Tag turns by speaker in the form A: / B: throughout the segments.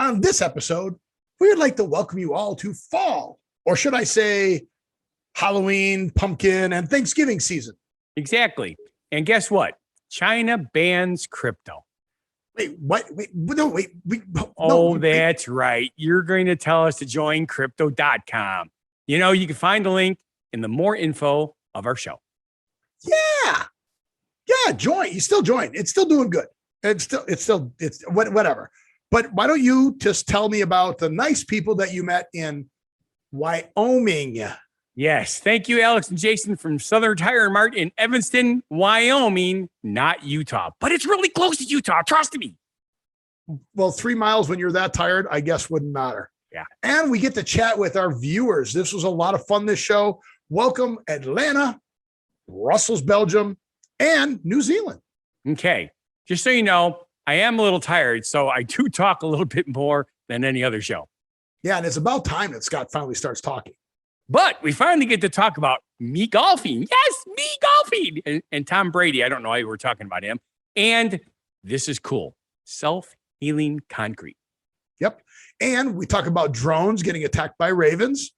A: On this episode, we would like to welcome you all to fall, or should I say Halloween, pumpkin, and Thanksgiving season.
B: Exactly. And guess what? China bans crypto.
A: Wait, what?
B: That's right. You're going to tell us to join crypto.com. You know, you can find the link in the more info of our show.
A: Yeah, join. You still join. It's still doing good. It's whatever. But why don't you just tell me about the nice people that you met in Wyoming?
B: Yes. Thank you, Alex and Jason from Southern Tire Mart in Evanston, Wyoming, not Utah, but it's really close to Utah. Trust me.
A: Well, 3 miles when you're that tired, I guess wouldn't matter.
B: Yeah.
A: And we get to chat with our viewers. This was a lot of fun, this show. Welcome, Atlanta, Brussels, Belgium, and New Zealand.
B: Okay. Just so you know, I am a little tired, so I do talk a little bit more than any other show.
A: Yeah, and it's about time that Scott finally starts talking.
B: But we finally get to talk about me golfing. Yes, me golfing. And Tom Brady, I don't know why we're talking about him. And this is cool. Self-healing concrete.
A: Yep. And we talk about drones getting attacked by ravens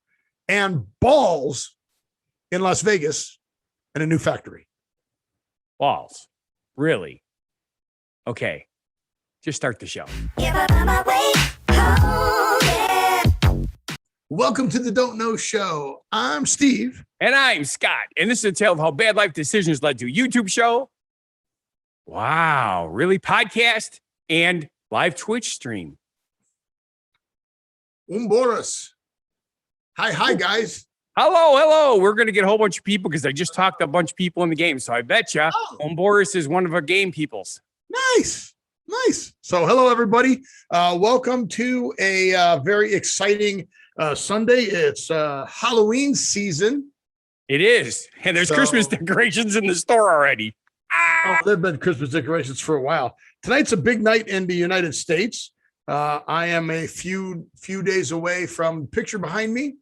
A: and balls in Las Vegas and a new factory.
B: Balls. Really? Okay. Just start the show.
A: Welcome to the Don't Know Show. I'm Steve.
B: And I'm Scott. And this is a tale of how bad life decisions led to a YouTube show. Wow. Really? Podcast and live Twitch stream.
A: Boris. Hi, guys.
B: Hello. We're going to get a whole bunch of people because I just talked to a bunch of people in the game. So I bet you Boris is one of our game peoples.
A: Nice. So hello, everybody. Welcome to a very exciting Sunday. It's Halloween season.
B: It is. And there's Christmas decorations in the store already.
A: There've been Christmas decorations for a while. Tonight's a big night in the United States. I am a few days away from the picture behind me.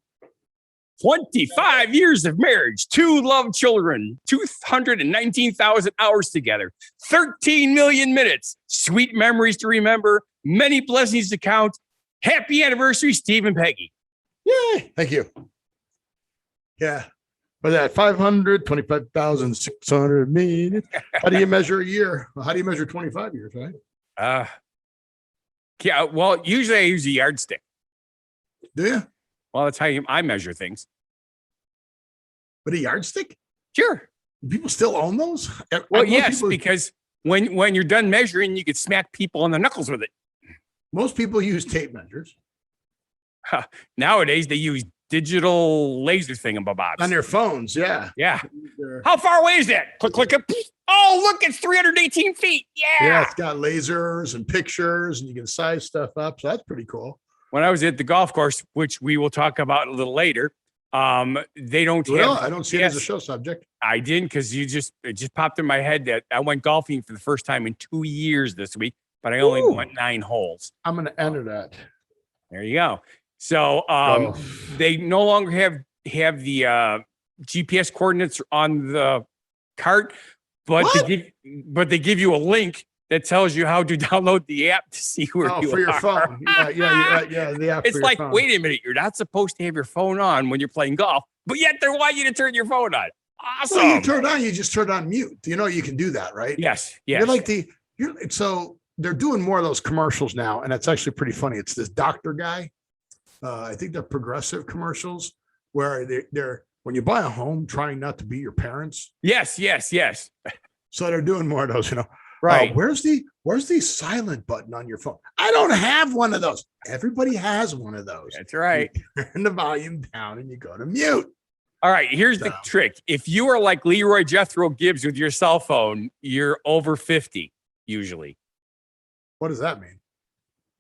B: 25 years of marriage, 2 love children, 219,000 hours together, 13 million minutes, sweet memories to remember, many blessings to count. Happy anniversary, Steve and Peggy.
A: Yay. Thank you. Yeah. But that 525,600 minutes. How do you measure a year? Well, how do you measure 25 years, right?
B: Yeah, well, usually I use a yardstick.
A: Do you?
B: Well, that's how I measure things.
A: But a yardstick?
B: Sure.
A: Do people still own those?
B: Well, yes, because when you're done measuring, you could smack people on the knuckles with it.
A: Most people use tape measures.
B: Nowadays, they use digital laser thingamabobs.
A: On their phones, yeah.
B: Yeah. How far away is that? Click. Oh, look, it's 318 feet. Yeah.
A: Yeah, it's got lasers and pictures, and you can size stuff up. So that's pretty cool.
B: When I was at the golf course, which we will talk about a little later, they don't have.
A: I don't see it as a show subject.
B: I didn't because it just popped in my head that I went golfing for the first time in 2 years this week, but I only went 9 holes.
A: I'm going to enter that.
B: There you go. So they no longer have the GPS coordinates on the cart, but they give you a link that tells you how to download the app to see where you
A: for your
B: are.
A: phone. Yeah, the app.
B: It's like, wait a minute, you're not supposed to have your phone on when you're playing golf, but yet they want you to turn your phone on. Awesome.
A: Well, you just turn it on mute. You know you can do that, right?
B: Yes.
A: You're like so they're doing more of those commercials now, and it's actually pretty funny. It's this doctor guy. I think they're progressive commercials where they're when you buy a home, trying not to be your parents.
B: Yes.
A: So they're doing more of those,
B: Right.
A: Where's the silent button on your phone? I don't have one of those. Everybody has one of those.
B: That's right.
A: You turn the volume down and you go to mute.
B: All right. Here's the trick. If you are like Leroy Jethro Gibbs with your cell phone, you're over 50 usually.
A: What does that mean?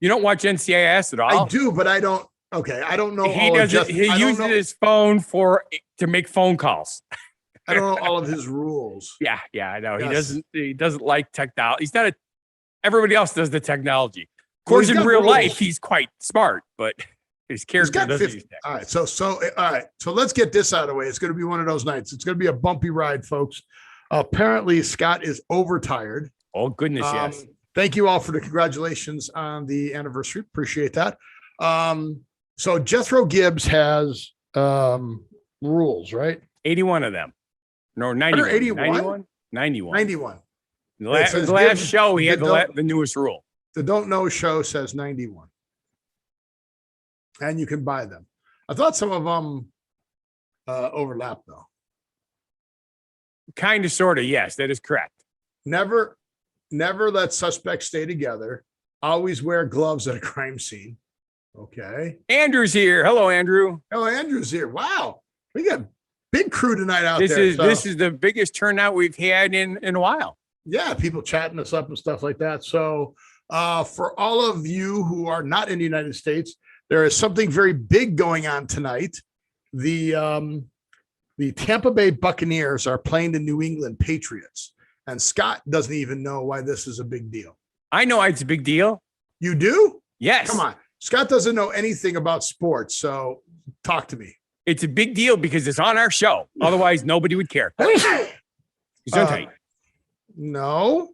B: You don't watch NCIS at all?
A: I do, but I don't. Okay, I don't know.
B: He uses his phone to make phone calls.
A: I don't know all of his rules.
B: Yeah, I know. Yes. He doesn't like technology. He's not everybody else does the technology. Of course, in real life, he's quite smart, but his character doesn't use tech.
A: All right. So let's get this out of the way. It's going to be one of those nights. It's going to be a bumpy ride, folks. Apparently, Scott is overtired.
B: Oh, goodness, yes.
A: thank you all for the congratulations on the anniversary. Appreciate that. So Jethro Gibbs has rules, right?
B: 81 of them. No, 91.
A: 81?
B: 91.
A: 91.
B: The last show, he had the newest rule.
A: The Don't Know show says 91. And you can buy them. I thought some of them overlap, though.
B: Kind of, sort of. Yes, that is correct.
A: Never let suspects stay together. Always wear gloves at a crime scene. Okay.
B: Andrew's here. Hello, Andrew.
A: Hello, Andrew's here. Wow. We got big crew tonight out
B: there. This is the biggest turnout we've had in a while.
A: Yeah, people chatting us up and stuff like that. So for all of you who are not in the United States, there is something very big going on tonight. The Tampa Bay Buccaneers are playing the New England Patriots. And Scott doesn't even know why this is a big deal.
B: I know it's a big deal.
A: You do?
B: Yes.
A: Come on. Scott doesn't know anything about sports, so talk to me.
B: It's a big deal because it's on our show. Otherwise, nobody would care.
A: No.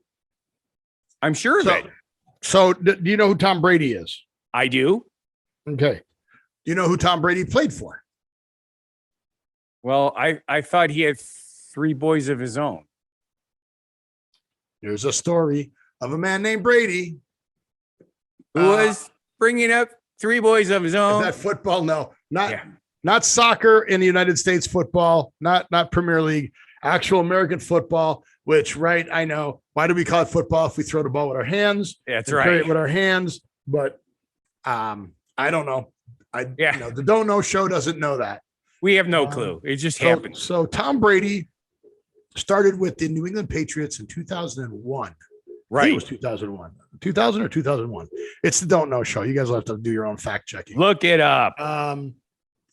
B: I'm sure that.
A: So do you know who Tom Brady is?
B: I do.
A: Okay. Do you know who Tom Brady played for?
B: Well, I thought he had 3 boys of his own.
A: There's a story of a man named Brady
B: who was bringing up 3 boys of his own.
A: Is that football? No, not soccer in the United States. Football, not Premier League. Actual American football. Which, right? I know. Why do we call it football if we throw the ball with our hands?
B: That's right.
A: Carry it with our hands. But I don't know. The Don't Know show doesn't know that.
B: We have no clue. It just happened.
A: So Tom Brady started with the New England Patriots in 2001.
B: Right.
A: It was 2001. 2000 or 2001. It's the Don't Know show. You guys will have to do your own fact checking.
B: Look it up.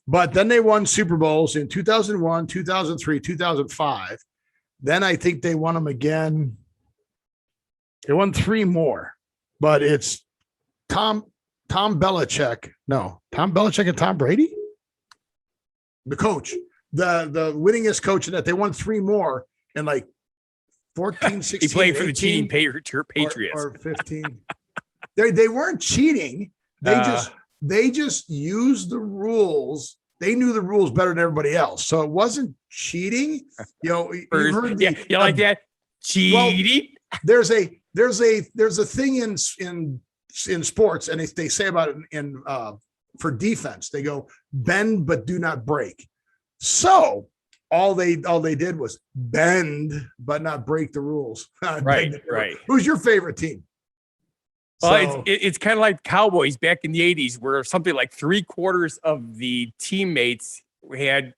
A: But then they won Super Bowls in 2001, 2003, 2005. Then I think they won them again. They won 3 more. But it's Tom Belichick. No, Tom Belichick and Tom Brady? The coach. The winningest coach in that. They won 3 more in like 14, 16,
B: he played for
A: 18,
B: the team Patriots.
A: Or 15. They weren't cheating. They just used the rules. They knew the rules better than everybody else. So it wasn't cheating. You know,
B: you like that? Cheating.
A: Well, there's a thing in sports, and they say about it in for defense. They go bend but do not break. So all they did was bend but not break the rules.
B: Right.
A: Who's your favorite team?
B: Well, it's kind of like Cowboys back in the 80s, where something like 3/4 of the teammates had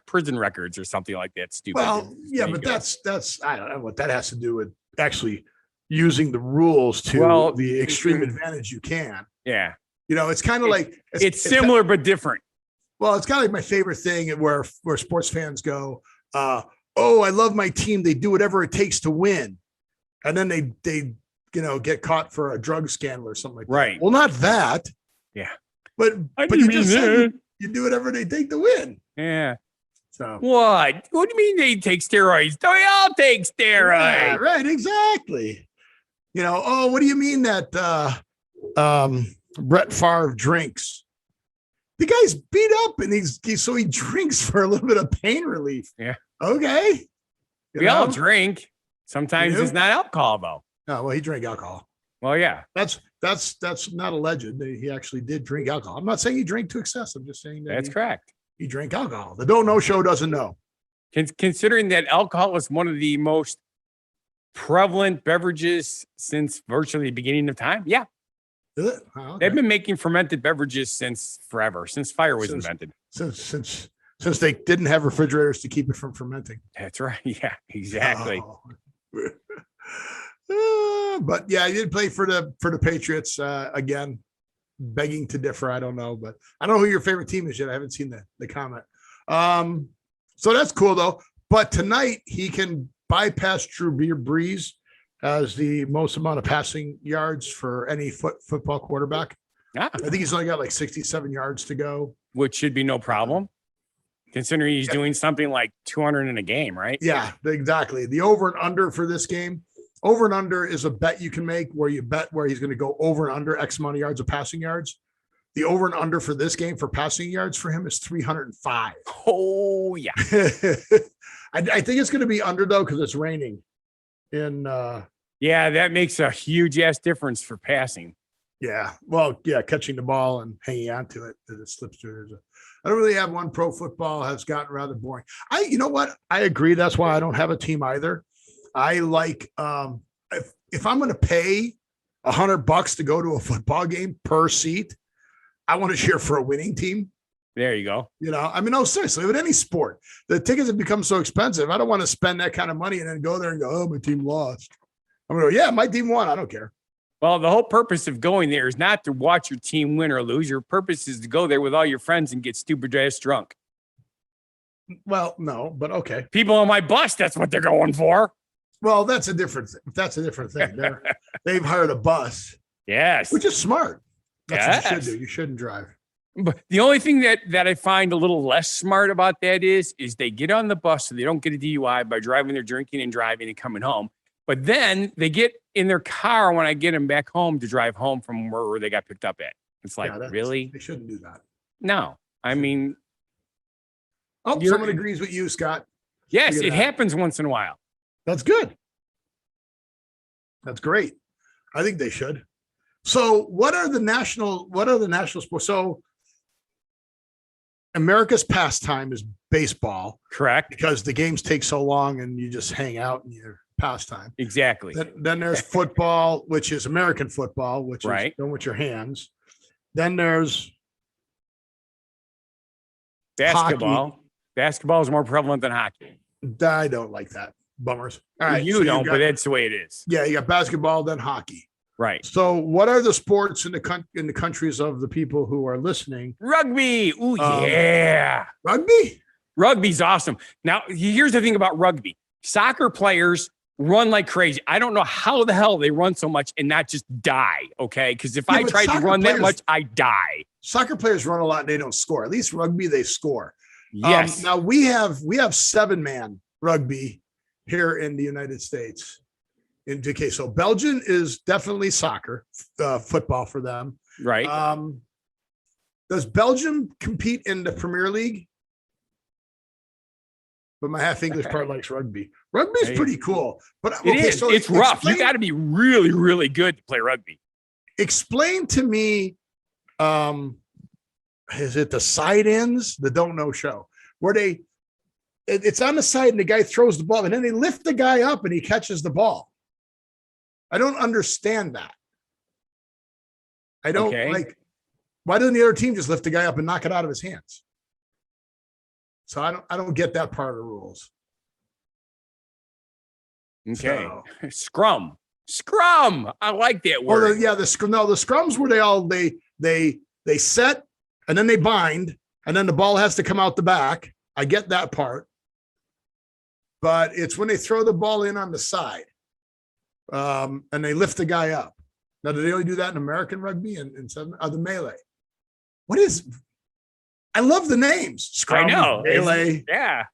B: prison records or something like that. Stupid.
A: Well, yeah, but that's I don't know what that has to do with actually using the rules to the extreme advantage you can.
B: Yeah.
A: You know, it's kind of like
B: it's similar but different.
A: Well, it's kind of like my favorite thing where sports fans go, "Oh, I love my team. They do whatever it takes to win," and then they get caught for a drug scandal or something like that.
B: Right.
A: Well, not that.
B: Yeah.
A: But you just said you do whatever they take to win.
B: Yeah.
A: So
B: what? What do you mean they take steroids? They all take steroids.
A: Yeah, right. Exactly. What do you mean that Brett Favre drinks? The guy's beat up and so he drinks for a little bit of pain relief.
B: Yeah.
A: Okay.
B: We all drink. Sometimes it's not alcohol though.
A: No, well, he drank alcohol.
B: Well, yeah.
A: That's not alleged. He actually did drink alcohol. I'm not saying he drank to excess. I'm just saying
B: that's correct.
A: He drank alcohol. The Don't Know show doesn't know.
B: Considering that alcohol is one of the most prevalent beverages since virtually the beginning of time. Yeah.
A: Is it? Oh, okay.
B: They've been making fermented beverages since forever, since fire was invented.
A: Since they didn't have refrigerators to keep it from fermenting.
B: That's right. Yeah, exactly.
A: Oh. But yeah, I did play for the Patriots again. Begging to differ, I don't know, but I don't know who your favorite team is yet. I haven't seen the comment. So that's cool though. But tonight he can bypass Drew Brees as the most amount of passing yards for any football quarterback. I think he's only got like 67 yards to go,
B: which should be no problem, considering he's doing something like 200 in a game, right?
A: Yeah, exactly. The over and under for this game Over and under is a bet you can make where you bet where he's going to go over and under X amount of yards of passing yards. The over and under for this game for passing yards for him is 305.
B: Oh, yeah.
A: I think it's going to be under, though, because it's raining.
B: Yeah, that makes a huge ass difference for passing.
A: Yeah. Well, yeah, catching the ball and hanging on to it as it slips through. I don't really have one. Pro football has gotten rather boring. You know what? I agree. That's why I don't have a team either. I like if I'm going to pay $100 to go to a football game per seat, I want to cheer for a winning team.
B: There you go.
A: You know, I mean, no, seriously, with any sport, the tickets have become so expensive. I don't want to spend that kind of money and then go there and go, oh, my team lost. I'm going to go, yeah, my team won. I don't care.
B: Well, the whole purpose of going there is not to watch your team win or lose. Your purpose is to go there with all your friends and get stupid ass drunk.
A: Well, no, but okay.
B: People on my bus, that's what they're going for.
A: Well, that's a different thing. That's a different thing. They've hired a bus.
B: Yes.
A: Which is smart. That's what you
B: Yes.
A: should do. You shouldn't drive.
B: But the only thing that I find a little less smart about that is they get on the bus so they don't get a DUI by driving their drinking and driving and coming home. But then they get in their car when I get them back home to drive home from where they got picked up at. It's like, really?
A: They shouldn't do that.
B: No. I mean,
A: oh, someone agrees with you, Scott.
B: Yes, it happens once in a while.
A: That's good. That's great. I think they should. So what are the national sports? So America's pastime is baseball.
B: Correct.
A: Because the games take so long and you just hang out in your pastime.
B: Exactly.
A: Then there's football, which is American football, which is done with your hands. Then there's
B: basketball.
A: Hockey.
B: Basketball is more prevalent than hockey.
A: I don't like that. Bummers. All right.
B: You don't, but that's the way it is.
A: Yeah, you got basketball, then hockey.
B: Right.
A: So what are the sports in the countries of the people who are listening?
B: Rugby. Ooh, yeah.
A: Rugby?
B: Rugby's awesome. Now, here's the thing about rugby. Soccer players run like crazy. I don't know how the hell they run so much and not just die, okay? Because if I tried to run that much, I die.
A: Soccer players run a lot and they don't score. At least rugby, they score.
B: Yes.
A: Now, we have 7-man rugby here in the United States. Okay, so Belgium is definitely soccer, football for them.
B: Right.
A: Does Belgium compete in the Premier League? But my half English part likes rugby. Rugby is pretty cool, but
B: it is. So it's rough. You got to be really, really good to play rugby.
A: Explain to me, is it the side ends, the don't know show, where it's on the side and the guy throws the ball and then they lift the guy up and he catches the ball. I don't understand that. I don't why doesn't the other team just lift the guy up and knock it out of his hands? So I don't get that part of the rules.
B: Okay. So. Scrum. I like that word.
A: Well, the scrums where they set and then they bind and then the ball has to come out the back. I get that part. But it's when they throw the ball in on the side. And they lift the guy up. Now, do they only do that in American rugby and the melee? I love the names. Scrum,
B: I know.
A: Melee.
B: Yeah.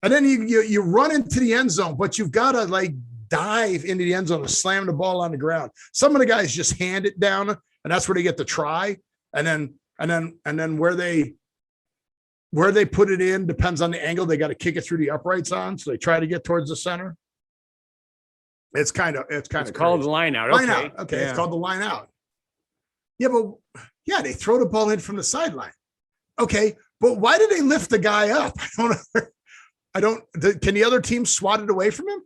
A: And then you run into the end zone, but you've got to dive into the end zone and slam the ball on the ground. Some of the guys just hand it down, and that's where they get the try. And then where they put it in depends on the angle. They got to kick it through the uprights on, so they try to get towards the center. It's called the line out. Line out. Okay. Yeah. It's called the line out. Yeah, but they throw the ball in from the sideline. Okay, but why did they lift the guy up? I don't. Can the other team swat it away from him?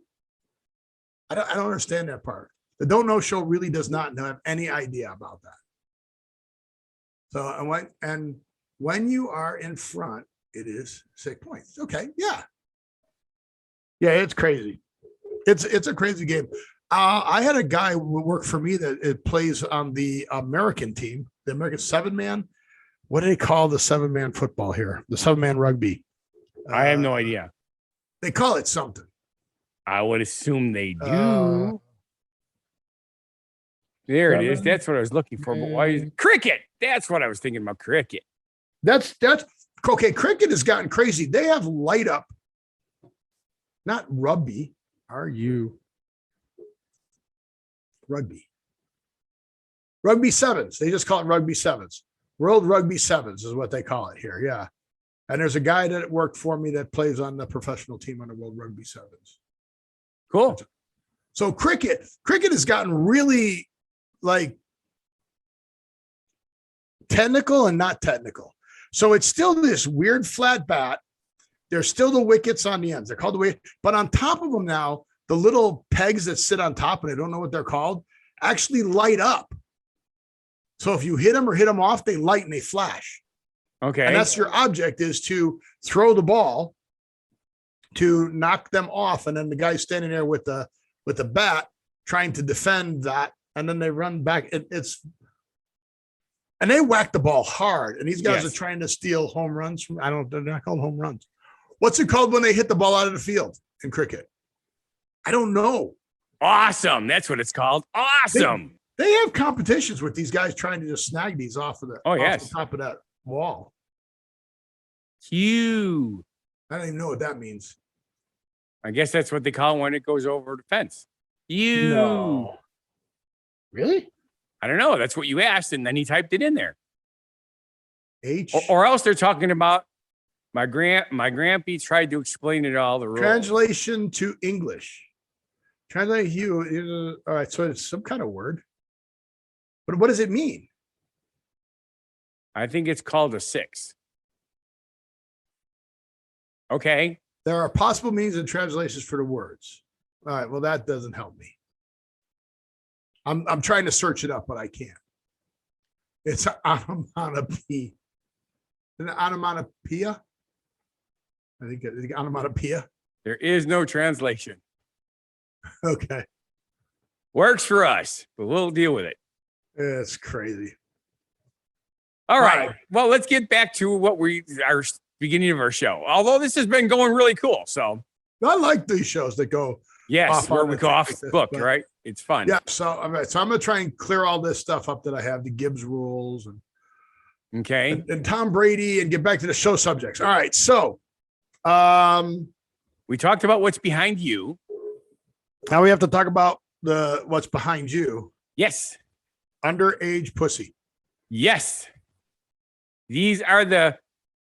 A: I don't understand that part. The Don't Know Show really does not have any idea about that. So when you are in front, it is 6 points. Okay, yeah, it's crazy. It's a crazy game. I had a guy who worked for me that it plays on the American team, the American 7-man. What do they call the 7-man football here? The 7-man rugby.
B: I have no idea.
A: They call it something.
B: I would assume they do. There it is. That's what I was looking for. But why is cricket? That's what I was thinking about. Cricket.
A: That's okay. Cricket has gotten crazy. They have light up, not rugby. Rugby. Rugby sevens. They just call it rugby sevens. World Rugby Sevens is what they call it here. Yeah. And there's a guy that worked for me that plays on the professional team on the World Rugby Sevens.
B: Cool.
A: So cricket has gotten really like technical and not technical. So it's still this weird flat bat. There's still the wickets on the ends. They're called the wicket, but on top of them now, the little pegs that sit on top, and I don't know what they're called, actually light up. So if you hit them or hit them off, they light and they flash.
B: Okay.
A: And that's your object, is to throw the ball to knock them off. And then the guy's standing there with the bat trying to defend that. And then they run back. And they whack the ball hard. And these guys are trying to steal home runs from, they're not called home runs. What's it called when they hit the ball out of the field in cricket? I don't know.
B: Awesome. That's what it's called. Awesome.
A: They have competitions with these guys trying to just snag these off the top of that wall.
B: Cue.
A: I don't even know what that means.
B: I guess that's what they call it when it goes over the fence.
A: No. Really?
B: I don't know. That's what you asked, and then he typed it in there.
A: H.
B: Or else they're talking about my grampy tried to explain it all the rules.
A: Translation to English. Translate you. All right, so it's some kind of word. But what does it mean?
B: I think it's called a 6. Okay.
A: There are possible means and translations for the words. All right, well, that doesn't help me. I'm trying to search it up, but I can't. It's onomatopoeia. An onomatopoeia? I think it's onomatopoeia.
B: There is no translation.
A: Okay.
B: Works for us, but we'll deal with it.
A: It's crazy.
B: All right. Well, let's get back to our beginning of our show. Although this has been going really cool. So
A: I like these shows that go.
B: Yes, where we go off book, right? It's fun.
A: Yeah. So I'm going to try and clear all this stuff up that I have, the Gibbs rules and Tom Brady, and get back to the show subjects. All right. So
B: we talked about what's behind you.
A: Now we have to talk about what's behind you.
B: Yes.
A: Underage pussy.
B: Yes. These are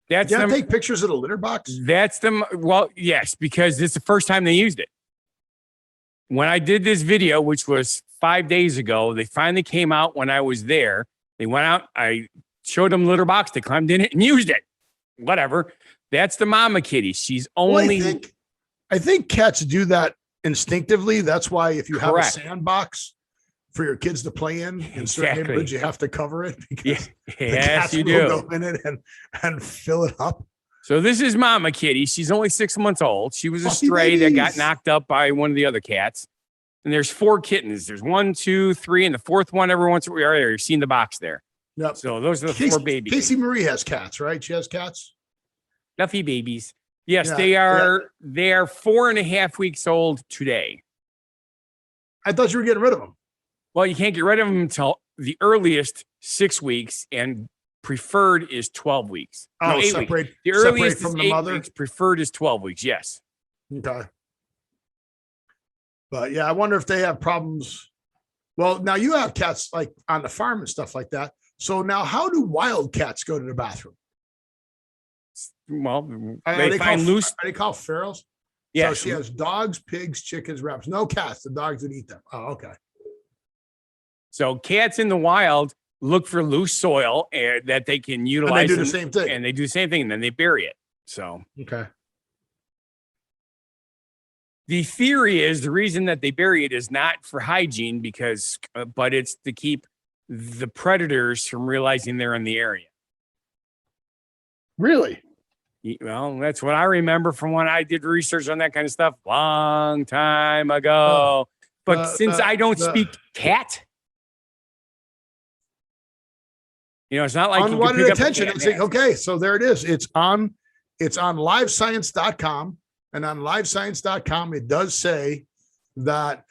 B: that's
A: them. Take pictures of the litter box.
B: That's them. Well, yes, because it's the first time they used it. When I did this video, which was 5 days ago, they finally came out when I was there. They went out. I showed them litter box. They climbed in it and used it. Whatever. That's the mama kitty. She's only.
A: Well, I think cats do that instinctively. That's why if you have a sandbox for your kids to play in certain neighborhoods, you have to cover it because the cats will go in it and fill it up.
B: So this is Mama Kitty. She's only 6 months old. She was a stray that got knocked up by one of the other cats. And there's 4 kittens. There's 1, 2, 3, and the 4th one. Every once in a while, you've seen the box there.
A: Yep.
B: So those are the 4 babies.
A: Casey Marie has cats, right? She has cats.
B: Fluffy babies. Yes, they are. They are 4.5 weeks old today.
A: I thought you were getting rid of them.
B: Well, you can't get rid of them until the earliest 6 weeks, and preferred is 12 weeks.
A: Oh,
B: no, 8
A: separate,
B: weeks. The earliest
A: from
B: is
A: the
B: 8
A: mother.
B: Weeks, preferred is 12 weeks. Yes.
A: Okay. But yeah, I wonder if they have problems. Well, now you have cats like on the farm and stuff like that. So now, how do wild cats go to the bathroom?
B: Well, they find loose.
A: Are they called ferals?
B: Yeah.
A: So she has dogs, pigs, chickens, rabbits. No cats. The dogs that eat them. Oh, okay.
B: So cats in the wild look for loose soil that they can utilize.
A: And they do the same thing.
B: And they do the same thing, and then they bury it. So
A: okay.
B: The theory is the reason that they bury it is not for hygiene but it's to keep the predators from realizing they're in the area.
A: Really?
B: Well, that's what I remember from when I did research on that kind of stuff long time ago. But since I don't speak cat, it's not like
A: unwanted attention. It's like, okay, so there it is. It's on livescience.com. And on livescience.com, it does say that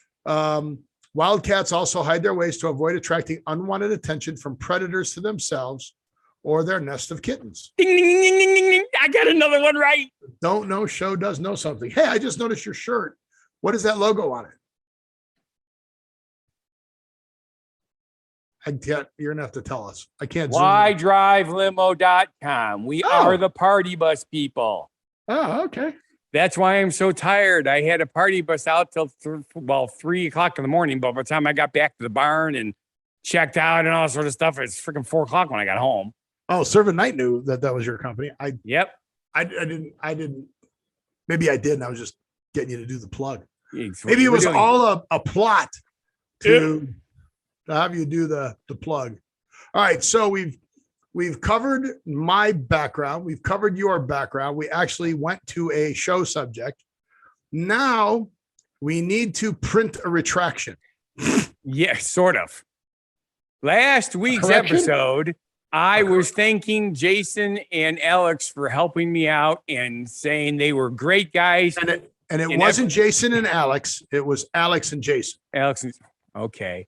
A: wildcats also hide their ways to avoid attracting unwanted attention from predators to themselves or their nest of kittens.
B: Ding, ding, ding, ding, ding, ding. I got another one right.
A: Don't know show does know something. Hey, I just noticed your shirt. What is that logo on it? I can't. You're gonna have to tell us. I can't.
B: WhyDriveLimo.com. We are the party bus people.
A: Oh, okay.
B: That's why I'm so tired. I had a party bus out till 3 o'clock in the morning. But by the time I got back to the barn and checked out and all that sort of stuff, it's freaking 4 o'clock when I got home.
A: Oh, Servant Knight knew that was your company.
B: Yep.
A: I didn't. Maybe I did. And I was just getting you to do the plug.
B: Maybe
A: it was all a plot to have you do the plug. All right. So we've covered my background. We've covered your background. We actually went to a show subject. Now we need to print a retraction.
B: Yeah, sort of. Last week's episode, I was thanking Jason and Alex for helping me out and saying they were great guys.
A: And it wasn't Jason and Alex. It was Alex and Jason.
B: Okay.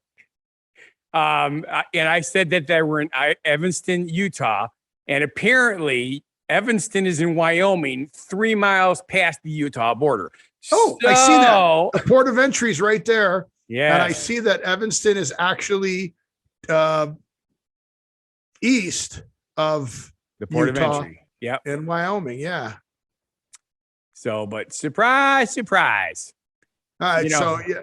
B: And I said that they were in Evanston, Utah. And apparently Evanston is in Wyoming, 3 miles past the Utah border.
A: Oh, I see that. The port of entry is right there.
B: Yeah.
A: And I see that Evanston is actually east of
B: the port
A: Utah
B: of entry. Yep.
A: In Wyoming. Yeah.
B: So, but surprise.
A: All right.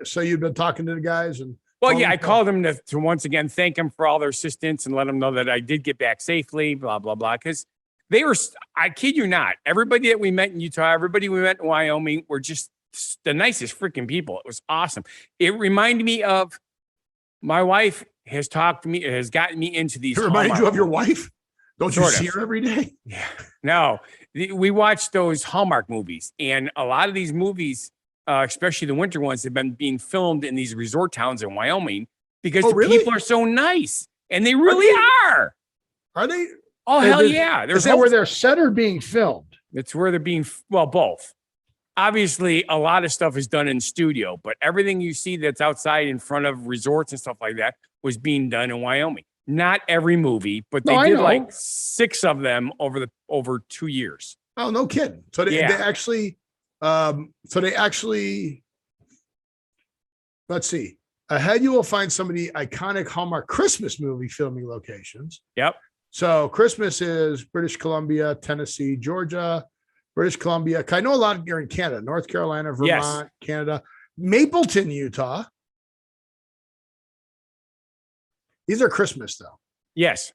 A: So you've been talking to the guys and.
B: Well, yeah, I called them to once again thank them for all their assistance and let them know that I did get back safely, blah, blah, blah. Because they were, I kid you not, everybody that we met in Utah, everybody we met in Wyoming were just the nicest freaking people. It was awesome. It reminded me of my wife has gotten me into these.
A: It reminded you of your wife? Don't you see her every day?
B: Yeah. No, we watched those Hallmark movies, and a lot of these movies, especially the winter ones, have been being filmed in these resort towns in Wyoming because people are so nice, and they really are.
A: Are they?
B: Oh, hell yeah.
A: Is that where they're set or being filmed?
B: It's where they're being, both. Obviously, a lot of stuff is done in studio, but everything you see that's outside in front of resorts and stuff like that was being done in Wyoming. Not every movie, but they did like 6 of them over 2 years.
A: Oh, no kidding. So they actually, let's see. Ahead, you will find some of the iconic Hallmark Christmas movie filming locations.
B: Yep.
A: So Christmas is British Columbia, Tennessee, Georgia, British Columbia. I know a lot here in Canada, North Carolina, Vermont, Canada, Mapleton, Utah. These are Christmas though.
B: Yes.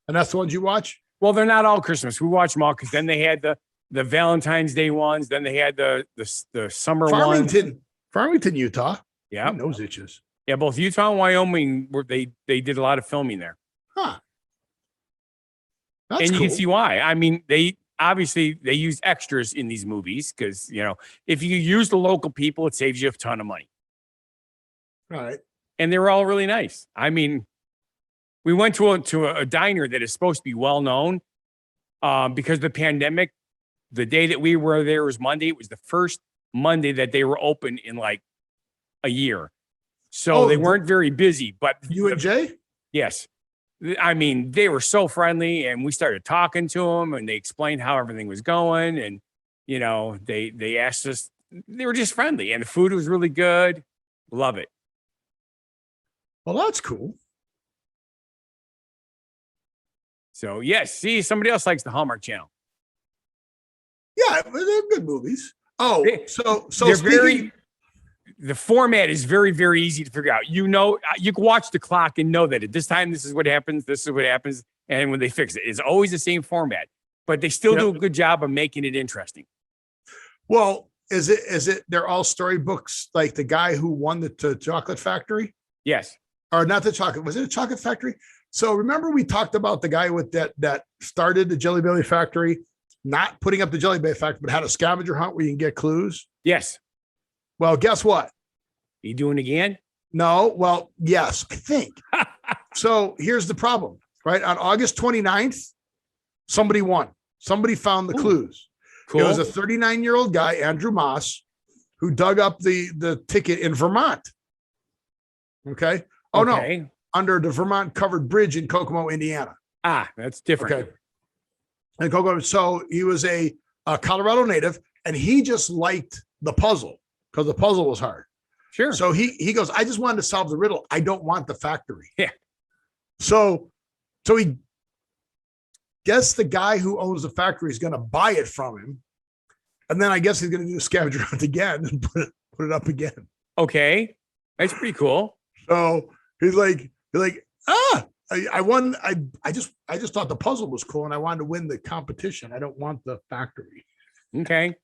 A: And that's the ones you watch?
B: Well, they're not all Christmas. We watch them all because then they had the Valentine's Day ones. Then they had the summer ones.
A: Farmington, Utah.
B: Yeah.
A: Nose itches.
B: Yeah, both Utah and Wyoming they did a lot of filming there.
A: Huh.
B: And you can see why. I mean, they use extras in these movies because, if you use the local people, it saves you a ton of money.
A: All right.
B: And they were all really nice. I mean, we went to a diner that is supposed to be well known because of the pandemic. The day that we were there was Monday. It was the first Monday that they were open in like a year. So they weren't very busy. But
A: you and Jay?
B: Yes. I mean, they were so friendly, and we started talking to them, and they explained how everything was going. And, they asked us, they were just friendly, and the food was really good. Love it.
A: Well, that's cool.
B: So, yes, see, somebody else likes the Hallmark Channel.
A: Yeah, they're good movies. Oh, so
B: the format is very, very easy to figure out. You can watch the clock and know that at this time, this is what happens. This is what happens. And when they fix it, it's always the same format, but they still do a good job of making it interesting.
A: Well, is it, they're all storybooks like the guy who won the chocolate factory?
B: Yes.
A: Or not the chocolate. Was it a chocolate factory? So remember we talked about the guy with that started the Jelly Belly factory, not putting up the Jelly Belly factory, but had a scavenger hunt where you can get clues.
B: Yes.
A: Well, guess what?
B: You doing it again?
A: No. Well, yes, I think. So here's the problem, right? On August 29th, somebody won. Somebody found the clues. Cool. It was a 39-year-old guy, Andrew Moss, who dug up the ticket in Vermont. Okay. Oh, no. Under the Vermont covered bridge in Kokomo, Indiana.
B: Ah, that's different.
A: Okay. And Kokomo. So he was a Colorado native, and he just liked the puzzle because the puzzle was hard.
B: Sure.
A: So he goes, I just wanted to solve the riddle. I don't want the factory.
B: Yeah.
A: So he guess the guy who owns the factory is going to buy it from him. And then I guess he's going to do a scavenger hunt again and put it up again.
B: Okay. That's pretty cool.
A: So he's like, I won. I just thought the puzzle was cool and I wanted to win the competition. I don't want the factory.
B: Okay.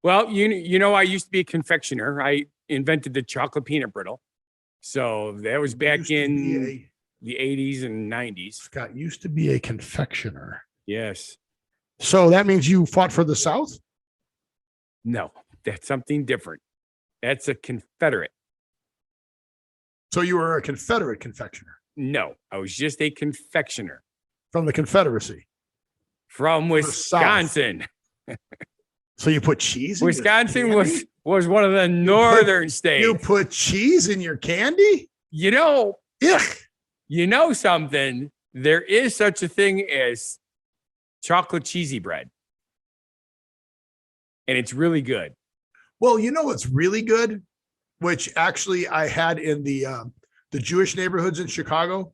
B: Well, you know, I used to be a confectioner. I invented the chocolate peanut brittle. So that was back in the 80s and 90s.
A: Scott used to be a confectioner.
B: Yes.
A: So that means you fought for the South?
B: No, that's something different. That's a Confederate.
A: So you were a Confederate confectioner?
B: No, I was just a confectioner.
A: From the Confederacy?
B: From Wisconsin.
A: So you put cheese in
B: Wisconsin was one of the northern states.
A: You put cheese in your candy?
B: You know,
A: Ugh.
B: you know something? There is such a thing as chocolate cheesy bread. And it's really good.
A: Well, you know what's really good, which actually I had in the Jewish neighborhoods in Chicago?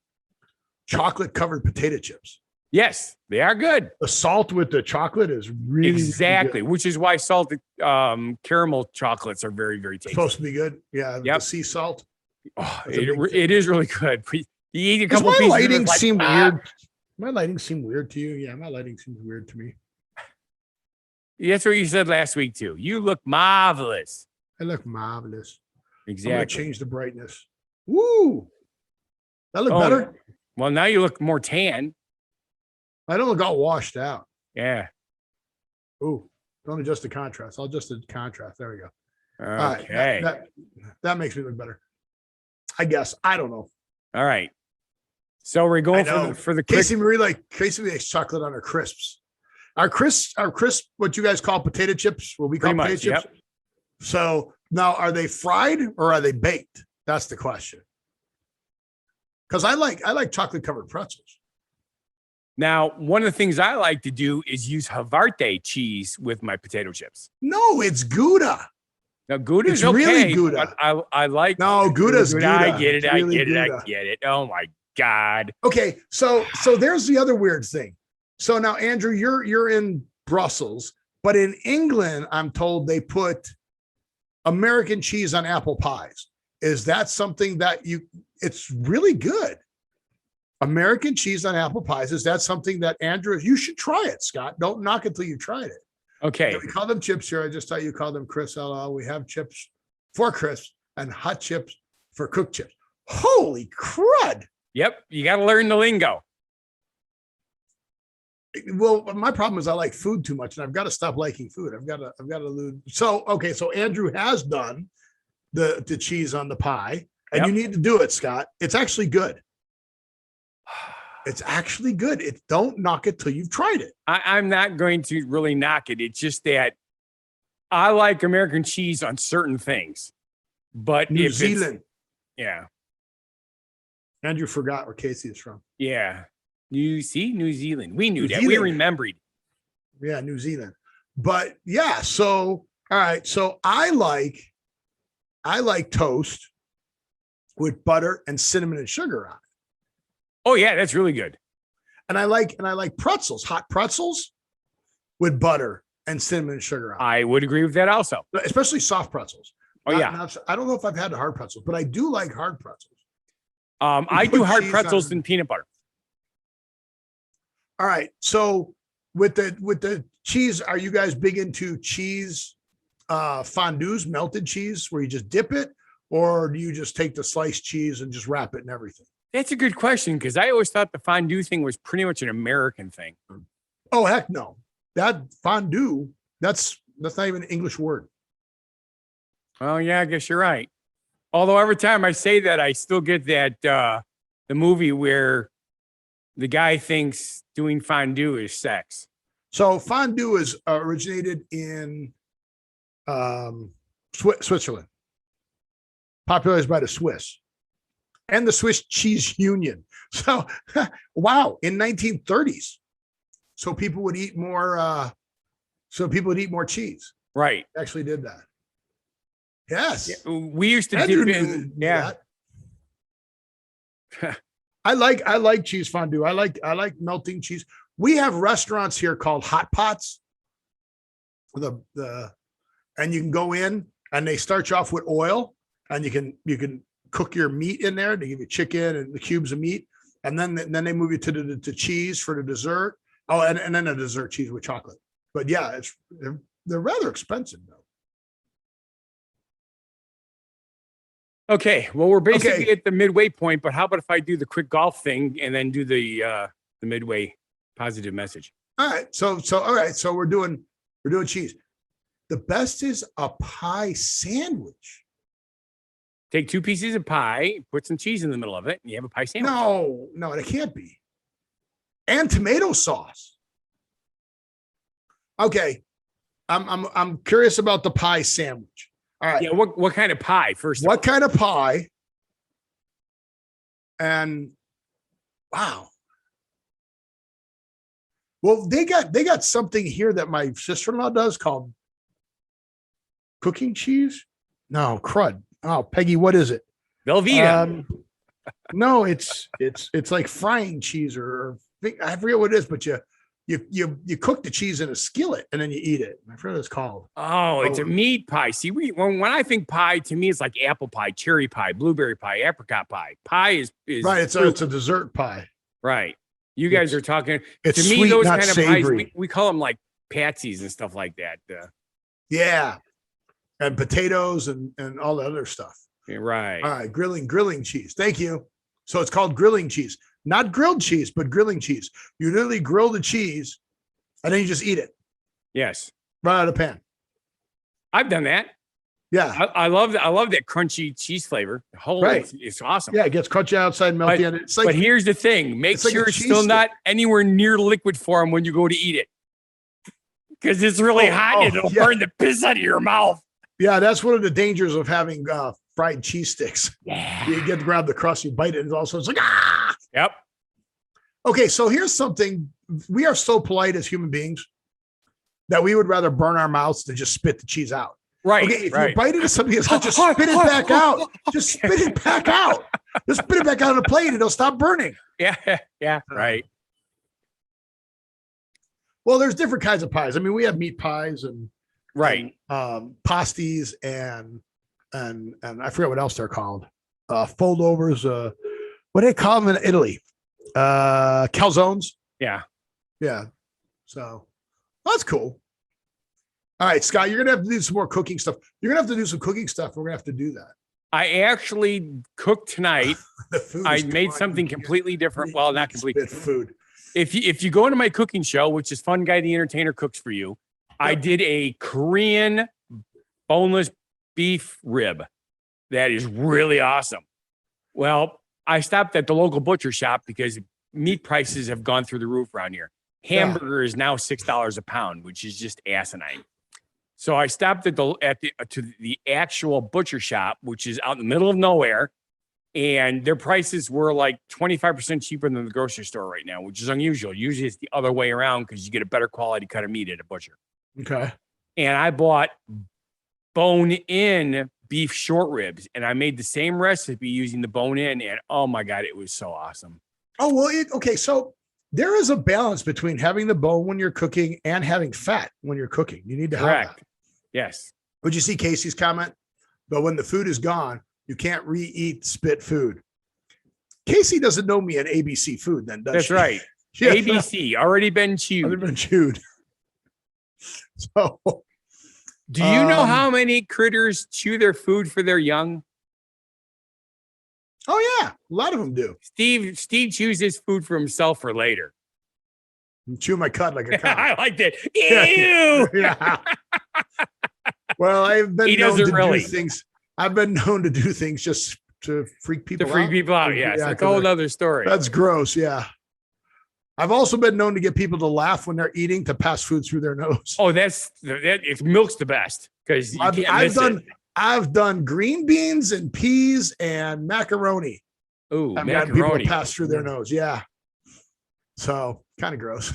A: Chocolate covered potato chips.
B: Yes, they are good.
A: The salt with the chocolate is really
B: exactly,
A: good.
B: which is why salted caramel chocolates are very, very tasty.
A: Supposed to be good. Yeah,
B: yep.
A: The sea salt.
B: Oh, it is really good. You eat a
A: Does
B: couple
A: my
B: pieces.
A: Lighting seem weird? My lighting seemed weird to you? Yeah, my lighting seems weird to me.
B: That's what you said last week too. You look marvelous.
A: I look marvelous.
B: Exactly.
A: I'm gonna change the brightness. Woo! That look better.
B: Well, now you look more tan.
A: I don't look all washed out.
B: Yeah.
A: Ooh, don't adjust the contrast. I'll adjust the contrast. There we go.
B: Okay.
A: That makes me look better. I guess. I don't know.
B: All right. So we're going for the
A: Casey makes chocolate on her crisps. Our crisps, what you guys call potato chips, what we call potato chips. Yep. So now, are they fried or are they baked? That's the question. Because I like chocolate covered pretzels.
B: Now, one of the things I like to do is use Havarti cheese with my potato chips.
A: No, it's Gouda.
B: Now, Gouda is
A: okay. Really Gouda.
B: I like.
A: No, Gouda's Gouda.
B: I get it. I get it. Oh my God.
A: Okay, so there's the other weird thing. So now, Andrew, you're in Brussels, but in England, I'm told they put American cheese on apple pies. Is that something that it's really good? American cheese on apple pies. Is that something that, Andrew, you should try it, Scott? Don't knock it till you tried it.
B: Okay.
A: Yeah, we call them chips here. I just thought you called them crisps. We have chips for crisps and hot chips for cooked chips. Holy crud.
B: Yep. You got to learn the lingo.
A: Well, my problem is I like food too much and I've got to stop liking food. I've got to lose. So, okay. So Andrew has done the cheese on the pie and you need to do it, Scott. It's actually good. It's actually good. Don't knock it till you've tried it.
B: I'm not going to really knock it. It's just that I like American cheese on certain things, but
A: New Zealand.
B: Yeah.
A: Andrew forgot where Casey is from.
B: Yeah. New Zealand. We knew that. We remembered.
A: Yeah, New Zealand. But yeah, so all right. So I like toast with butter and cinnamon and sugar on it.
B: Oh yeah, that's really good.
A: And I like pretzels, hot pretzels with butter and cinnamon and sugar on it.
B: I would agree with that also.
A: Especially soft pretzels.
B: Oh yeah.
A: I don't know if I've had the hard pretzels, but I do like hard pretzels.
B: I do hard pretzels and peanut butter.
A: All right. So with the cheese, are you guys big into cheese fondues, melted cheese, where you just dip it, or do you just take the sliced cheese and just wrap it and everything?
B: That's a good question, because I always thought the fondue thing was pretty much an American thing.
A: Oh, heck no. That fondue, that's not even an English word.
B: Oh, yeah, I guess you're right. Although every time I say that, I still get that the movie where the guy thinks doing fondue is sex.
A: So fondue is originated in Switzerland, popularized by the Swiss and the Swiss Cheese Union. So, wow, in 1930s. So people would eat more. Cheese.
B: Right.
A: Actually did that. Yes.
B: We used to
A: Andrew
B: dip
A: knew
B: in. Yeah.
A: that. I like cheese fondue. I like melting cheese. We have restaurants here called hot pots. And you can go in and they start you off with oil, and you can cook your meat in there. They give you chicken and the cubes of meat, and then they move you to the cheese for the dessert. Oh, and then a dessert cheese with chocolate. But yeah, they're rather expensive though.
B: Okay. Well, we're basically at the midway point, but how about if I do the quick golf thing and then do the midway positive message?
A: All right. So all right. So we're doing cheese. The best is a pie sandwich.
B: Take 2 pieces of pie, put some cheese in the middle of it, and you have a pie sandwich.
A: No, it can't be. And tomato sauce. Okay. I'm curious about the pie sandwich. All right.
B: Yeah, what kind of pie first?
A: What kind of pie? And wow. Well, they got something here that my sister-in-law does called cooking cheese. No, crud. Oh, Peggy, what is it?
B: Velveeta.
A: No, it's like frying cheese or I forget what it is, but you cook the cheese in a skillet and then you eat it. I forget what it's called.
B: Oh, it's a meat pie. See, when I think pie, to me, it's like apple pie, cherry pie, blueberry pie, apricot pie. Pie is
A: right. It's a dessert pie.
B: Right. You guys are talking.
A: It's
B: to me,
A: sweet,
B: those
A: not
B: kind of
A: savory.
B: pies, we call them like patsies and stuff like that.
A: Yeah. And potatoes and all the other stuff.
B: Right.
A: All right. Grilling cheese. Thank you. So it's called grilling cheese, not grilled cheese, but grilling cheese. You literally grill the cheese and then you just eat it.
B: Yes.
A: Right out of the pan.
B: I've done that.
A: Yeah.
B: I love that crunchy cheese flavor.
A: Right.
B: It's awesome.
A: Yeah. It gets crunchy outside, melty. And it's like,
B: but here's the thing. Make sure it's still not anywhere near liquid form when you go to eat it. Because it's really hot and it'll burn the piss out of your mouth.
A: Yeah, that's one of the dangers of having fried cheese sticks.
B: Yeah.
A: You get to grab the crust, you bite it, and also it's like, ah!
B: Yep.
A: Okay, so here's something. We are so polite as human beings that we would rather burn our mouths than just spit the cheese out.
B: Right.
A: Okay, if you bite into something, it's like, just spit it back out. Just spit it back out. Just spit it back out on the plate and it'll stop burning.
B: Yeah. Yeah. Right.
A: Well, there's different kinds of pies. I mean, we have meat pies and pasties and I forget what else they're called. Foldovers. What do they call them in Italy? Calzones.
B: Yeah.
A: So that's cool. All right, Scott, you're gonna have to do some more cooking stuff. You're gonna have to do some cooking stuff. We're gonna have to do that.
B: I actually cooked tonight. I made something completely different. Well, not completely
A: food.
B: If you go into my cooking show, which is Funguy The Entertainer cooks for you, I did a Korean boneless beef rib that is really awesome. Well, I stopped at the local butcher shop because meat prices have gone through the roof around here. Hamburger is now $6 a pound, which is just asinine. So I stopped at the actual butcher shop, which is out in the middle of nowhere, and their prices were like 25% cheaper than the grocery store right now, which is unusual. Usually it's the other way around because you get a better quality cut of meat at a butcher.
A: Okay.
B: And I bought bone-in beef short ribs, and I made the same recipe using the bone-in, and oh my God, it was so awesome.
A: Oh, well, okay. So there is a balance between having the bone when you're cooking and having fat when you're cooking. You need to have that.
B: Yes.
A: Would you see Casey's comment? But when the food is gone, you can't re-eat spit food. Casey doesn't know me at ABC Food then, does she?
B: That's right.
A: Yeah.
B: ABC, already been chewed.
A: Already been chewed. So,
B: do you know how many critters chew their food for their young?
A: Oh yeah, a lot of them do.
B: Steve chews his food for himself for later.
A: Chew my cud like a cow.
B: I like that. Ew.
A: Yeah. Well, I've been known to do things. I've been known to do things just to freak people out.
B: To freak people out, yes. That's a whole other story.
A: That's gross, yeah. I've also been known to get people to laugh when they're eating to pass food through their nose.
B: Oh, it milk's the best because
A: I've done green beans and peas and macaroni.
B: Oh,
A: I've got people to pass through their nose. Yeah. So kind of gross.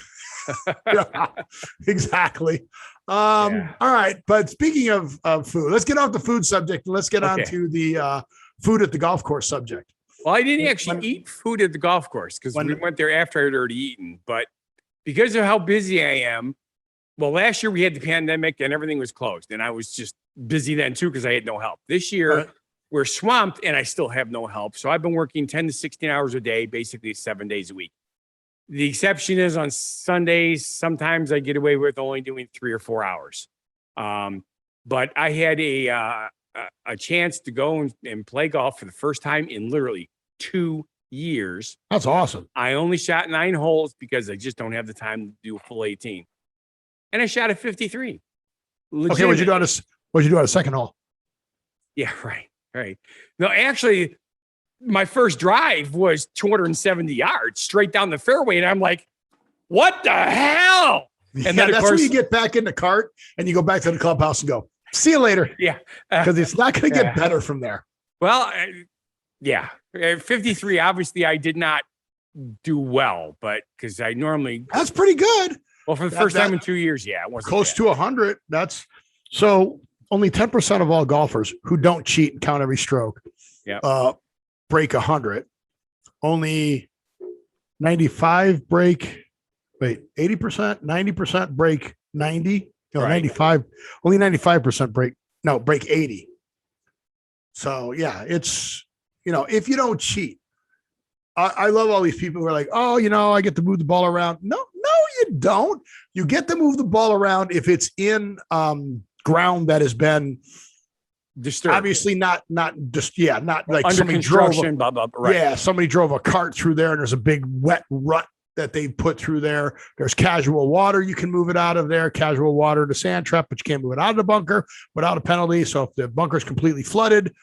A: Yeah, exactly.
B: Yeah.
A: All right. But speaking of food, let's get off the food subject. And let's get on to the food at the golf course subject.
B: Well, I didn't actually eat food at the golf course because we went there after I had already eaten. But because of how busy I am, well, last year we had the pandemic and everything was closed. And I was just busy then too because I had no help. This year we're swamped and I still have no help. So I've been working 10 to 16 hours a day, basically 7 days a week. The exception is on Sundays. Sometimes I get away with only doing 3 or 4 hours. But I had a chance to go and play golf for the first time in literally 2 years.
A: That's awesome.
B: I only shot 9 holes because I just don't have the time to do a full 18. And I shot a 53.
A: Okay, what'd you do on a second hole?
B: Yeah, right. No, actually, my first drive was 270 yards straight down the fairway. And I'm like, what the hell? And then,
A: that's when you get back in the cart and you go back to the clubhouse and go, see you later.
B: Yeah.
A: Because it's not going to get better from there.
B: Well, yeah. 53, obviously, I did not do well, but because I normally.
A: That's pretty good.
B: Well, for the first time in 2 years, yeah. It wasn't
A: close to 100. That's so only 10% of all golfers who don't cheat and count every stroke break 100. Only 95 break. Wait, 80%, 90% break 90. No, 95. Only 95% break 80. So yeah, it's, if you don't cheat, I love all these people who are like, oh, I get to move the ball around. No, you don't. You get to move the ball around if it's in ground that has been
B: disturbed.
A: Obviously not like
B: under
A: somebody
B: construction, blah, blah, right.
A: Yeah, somebody drove a cart through there and there's a big wet rut that they put through there. There's casual water. You can move it out of there. Casual water to sand trap, but you can't move it out of the bunker without a penalty. So if the bunker is completely flooded,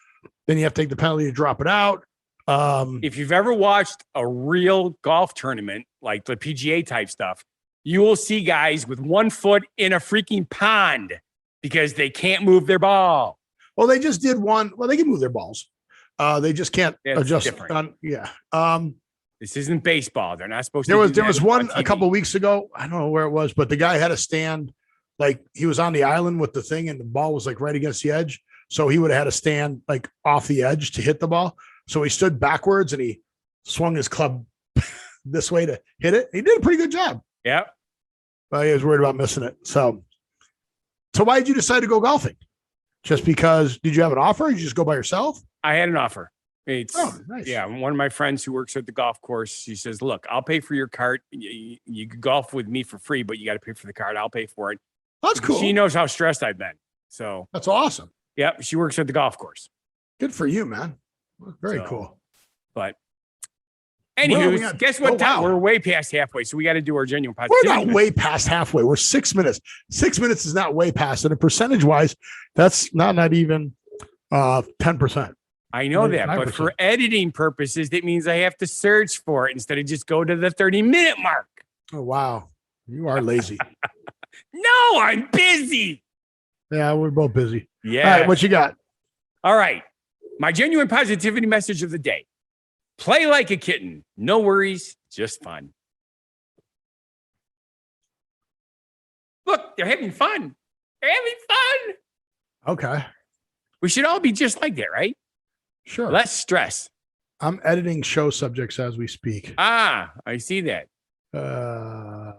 A: then you have to take the penalty to drop it out.
B: If you've ever watched a real golf tournament, like the PGA type stuff, you will see guys with 1 foot in a freaking pond because they can't move their ball.
A: Well, they just did one. Well, they can move their balls. They just can't adjust.
B: This isn't baseball. They're not supposed
A: to.
B: There
A: was one a couple of weeks ago. I don't know where it was, but the guy had a stand, like he was on the island with the thing and the ball was like right against the edge. So he would have had to stand like off the edge to hit the ball. So he stood backwards and he swung his club this way to hit it. He did a pretty good job.
B: Yeah.
A: But he was worried about missing it. So why did you decide to go golfing? Just because, did you have an offer? Or did you just go by yourself?
B: I had an offer. Nice.
A: Yeah.
B: One of my friends who works at the golf course, she says, look, I'll pay for your cart. You can golf with me for free, but you got to pay for the cart. I'll pay for it.
A: That's cool.
B: She knows how stressed I've been. So
A: that's awesome.
B: Yeah. She works at the golf course.
A: Good for you, man. Very cool.
B: But anywho, guess what time? We're way past halfway, so we got to do our genuine positivity.
A: We're not way past halfway. We're 6 minutes. 6 minutes is not way past. And percentage wise, that's not even 10%.
B: I know that, but for editing purposes, that means I have to search for it instead of just go to the 30-minute mark.
A: Oh, wow. You are lazy.
B: No, I'm busy.
A: Yeah, we're both busy.
B: Yeah.
A: All right, what you got?
B: All right. My genuine positivity message of the day. Play like a kitten. No worries, just fun. Look, they're having fun. They're having fun.
A: Okay.
B: We should all be just like that, right?
A: Sure.
B: Less stress.
A: I'm editing show subjects as we speak.
B: Ah, I see that.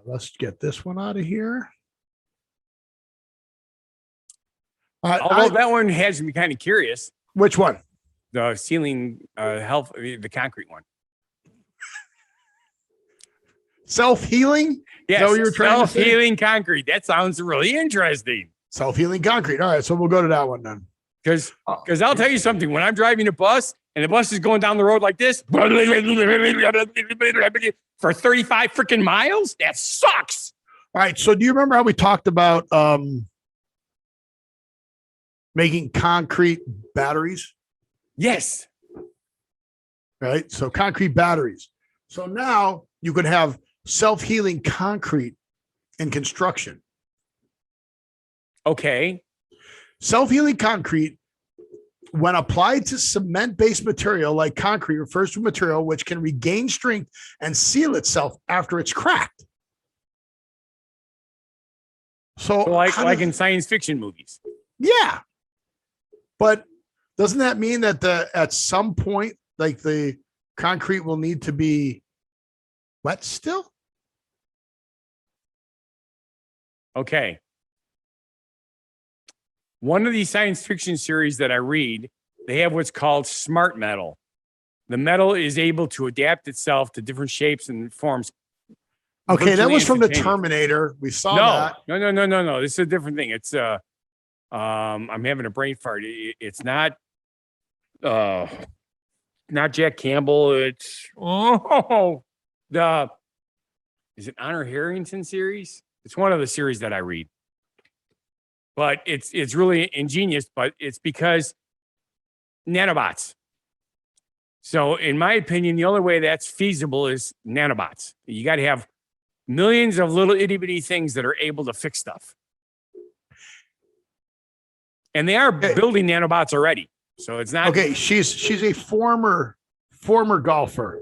A: Let's get this one out of here.
B: Although that one has me kind of curious.
A: Which one?
B: The ceiling the concrete one.
A: Self-healing?
B: Yes,
A: self-healing
B: concrete. That sounds really interesting.
A: Self-healing concrete. All right, so we'll go to that one then.
B: Because I'll tell you something. When I'm driving a bus and the bus is going down the road like this for 35 freaking miles, that sucks.
A: All right, so do you remember how we talked about making concrete batteries?
B: Yes.
A: Right. So concrete batteries. So now you could have self-healing concrete in construction.
B: Okay.
A: Self-healing concrete, when applied to cement-based material like concrete, refers to a material which can regain strength and seal itself after it's cracked. So
B: like in science fiction movies.
A: Yeah. But doesn't that mean that at some point, like the concrete will need to be wet still?
B: Okay. One of these science fiction series that I read, they have what's called smart metal. The metal is able to adapt itself to different shapes and forms.
A: Okay, that was from the Terminator. We saw that.
B: No. This is a different thing. It's I'm having a brain fart. It's not Jack Campbell. It's is it Honor Harrington series? It's one of the series that I read. But it's really ingenious, but it's because nanobots. So in my opinion, the only way that's feasible is nanobots. You got to have millions of little itty bitty things that are able to fix stuff. And they are building nanobots already. So it's not
A: okay. She's a former golfer.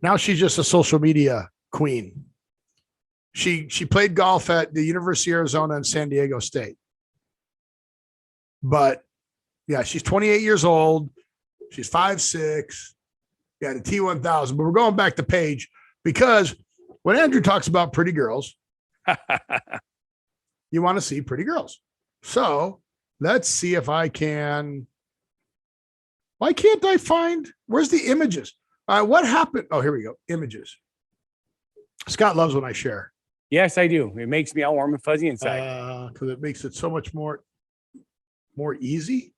A: Now she's just a social media queen. She played golf at the University of Arizona and San Diego State. But yeah, she's 28 years old. She's 5'6". Yeah, the T1000. But we're going back to Paige because when Andrew talks about pretty girls, you want to see pretty girls. So let's see if I can. Why can't I find? Where's the images? What happened? Oh, here we go. Images. Scott loves when I share.
B: Yes, I do. It makes me all warm and fuzzy inside.
A: Because it makes it so much more easy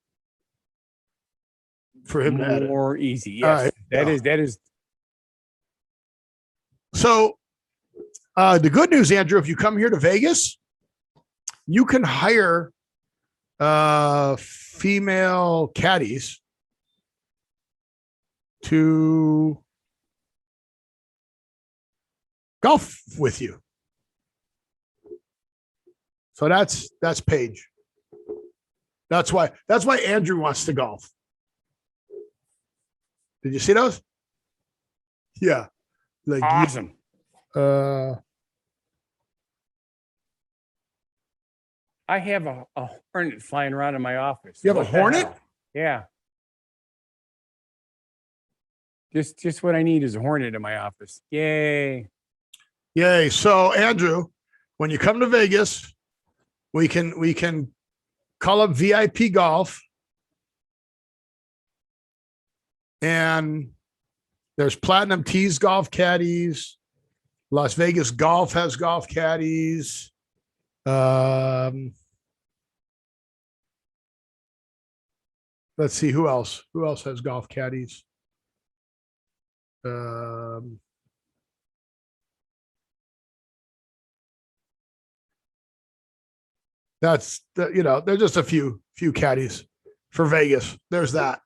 A: for him to edit.
B: More easy. Yes, that is.
A: So the good news, Andrew, if you come here to Vegas, you can hire female caddies to golf with you. So that's Paige. That's why Andrew wants to golf. Did you see those? Yeah. Like
B: awesome.
A: I
B: have a hornet flying around in my office.
A: You have a hornet?
B: Yeah. Just what I need is a hornet in my office. Yay.
A: Yay. So Andrew, when you come to Vegas, we can call up VIP Golf. And there's Platinum Tees golf caddies. Las Vegas Golf has golf caddies. Let's see who else. Who else has golf caddies? There's just a few caddies for Vegas. There's that.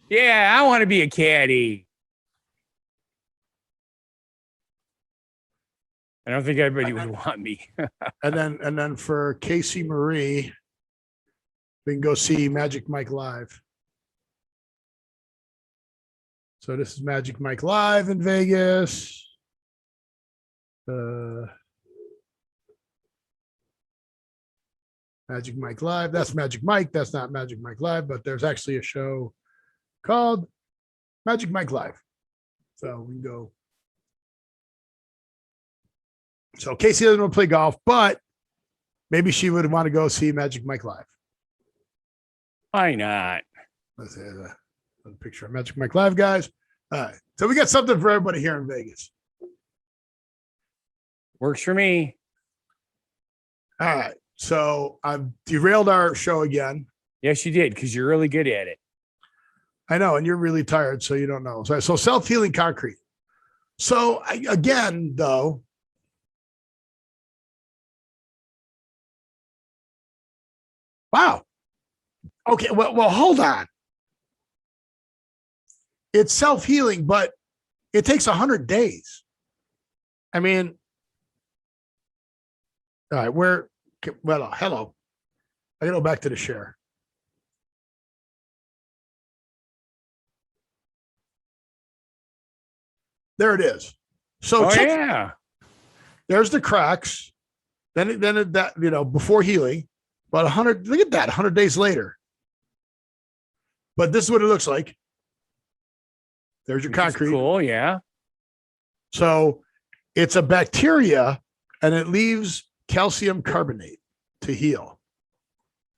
B: Yeah, I want to be a caddy. I don't think everybody would want me.
A: and then for Casey Marie, we can go see Magic Mike live. So this is Magic Mike live in Vegas. Magic Mike Live. That's Magic Mike. That's not Magic Mike Live, but there's actually a show called Magic Mike Live. So we can go. So Casey doesn't want to play golf, but maybe she would want to go see Magic Mike Live.
B: Why not?
A: Let's say a picture of Magic Mike Live, guys. All right. So we got something for everybody here in Vegas.
B: Works for me.
A: All right. So I've derailed our show again.
B: Yes, you did, because you're really good at it.
A: I know, and you're really tired, so you don't know. So self-healing concrete. So again, though, wow. Okay, well, hold on. It's self-healing, but it takes 100 days. I mean, all right, hello. I gotta go back to the share. There it is. So There's the cracks. Before healing, about 100. Look at that, 100 days later. But this is what it looks like. There's your concrete.
B: Cool, yeah.
A: So it's a bacteria, and it leaves calcium carbonate to heal.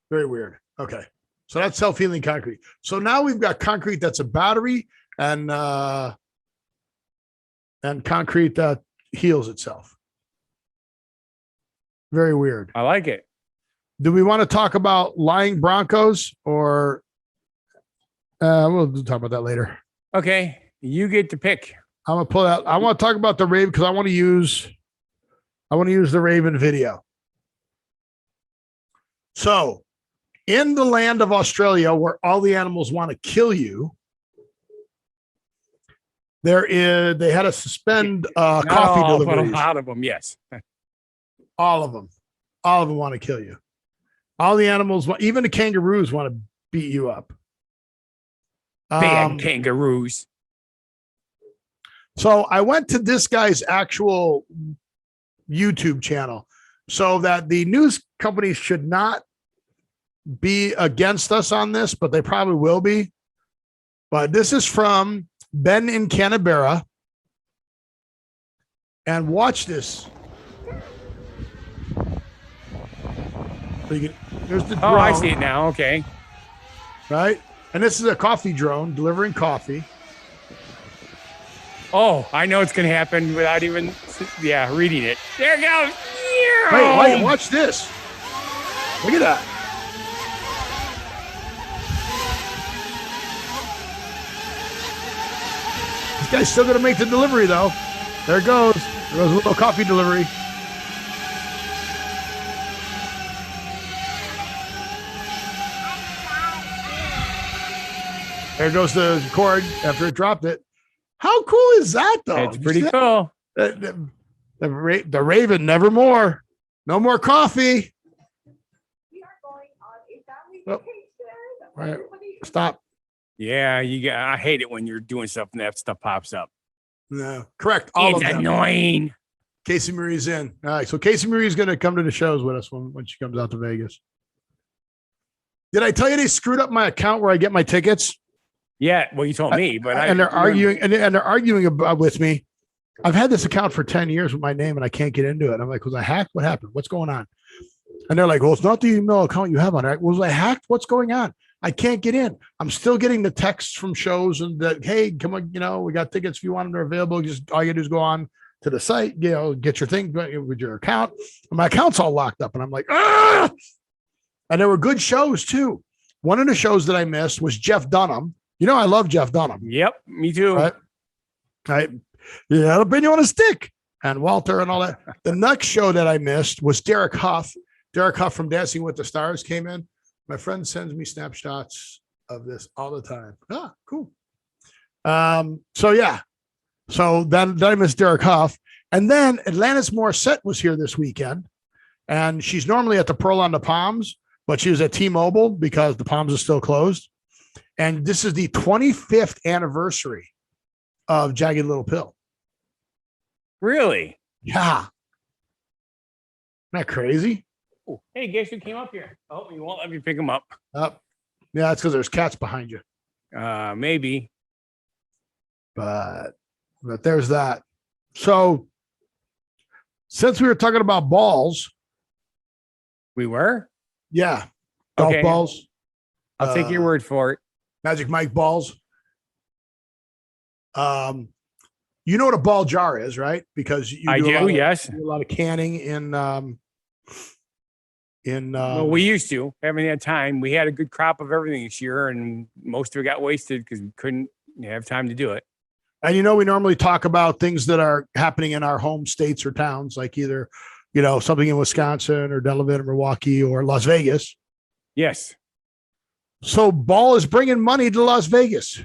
A: Very weird. Okay, so that's self-healing concrete. So now we've got concrete that's a battery, and concrete that heals itself. Very weird.
B: I like it.
A: Do we want to talk about lying Broncos, or we'll talk about that later?
B: Okay, you get to pick.
A: I'm gonna pull out. I want to talk about the Raven because I want to use the Raven video. So, in the land of Australia, where all the animals want to kill you, they had to suspend coffee deliveries.
B: A lot of them, yes.
A: All of them want to kill you. All the animals, even the kangaroos, want to beat you up.
B: Bad kangaroos.
A: So I went to this guy's actual YouTube channel, so that the news companies should not be against us on this, but they probably will be. But this is from Ben in Canberra. And watch this. So there's the drone.
B: Oh, I see it now. Okay.
A: Right? And this is a coffee drone delivering coffee.
B: Oh, I know it's going to happen without even, reading it. There it goes.
A: Wait, watch this. Look at that. This guy's still going to make the delivery, though. There it goes. There goes a little coffee delivery. There goes the cord after it dropped it. How cool is that, though?
B: It's pretty cool.
A: The Raven, nevermore. No more coffee.
C: We are going on a family
A: Oh.
C: vacation.
A: All right. Stop.
B: Yeah, I hate it when you're doing stuff and that stuff pops up.
A: No, correct. All
B: It's
A: of them.
B: annoying.
A: Casey Marie's in. All right. So Casey Marie's going to come to the shows with us when she comes out to Vegas. Did I tell you they screwed up my account where I get my tickets?
B: Yeah, well, you told me, but
A: they're arguing and they're arguing about with me. I've had this account for 10 years with my name and I can't get into it. I'm like, was I hacked? What happened? What's going on? And they're like, well, it's not the email account you have on it. Was I hacked? What's going on? I can't get in. I'm still getting the texts from shows and that, hey, come on, we got tickets if you want them, they're available. Just all you do is go on to the site, get your thing with your account. And my account's all locked up. And I'm like, ah! And there were good shows too. One of the shows that I missed was Jeff Dunham. I love Jeff Dunham.
B: Yep, me too.
A: Right? I'll bring you on a stick. And Walter and all that. The next show that I missed was Derek Huff. Derek Huff from Dancing with the Stars came in. My friend sends me snapshots of this all the time. Ah, cool. So then I missed Derek Huff. And then Atlantis Morissette was here this weekend. And she's normally at the Pearl on the Palms, but she was at T-Mobile because the Palms are still closed. And this is the 25th anniversary of Jagged Little Pill.
B: Really?
A: Yeah. Isn't that crazy?
B: Ooh, hey, guess who came up here? Oh, you won't let me pick him up.
A: Yeah, that's because there's cats behind you.
B: Maybe.
A: But there's that. So since we were talking about balls.
B: We were?
A: Yeah. Golf balls.
B: I'll take your word for it.
A: Magic Mike balls. You know what a ball jar is, right? Because
B: I do, yes.
A: You do a lot of canning in
B: well, we used to. Haven't had time. We had a good crop of everything this year, and most of it got wasted because we couldn't have time to do it.
A: And we normally talk about things that are happening in our home states or towns, like either something in Wisconsin or Delavan or Milwaukee or Las Vegas.
B: Yes.
A: So Ball is bringing money to Las Vegas.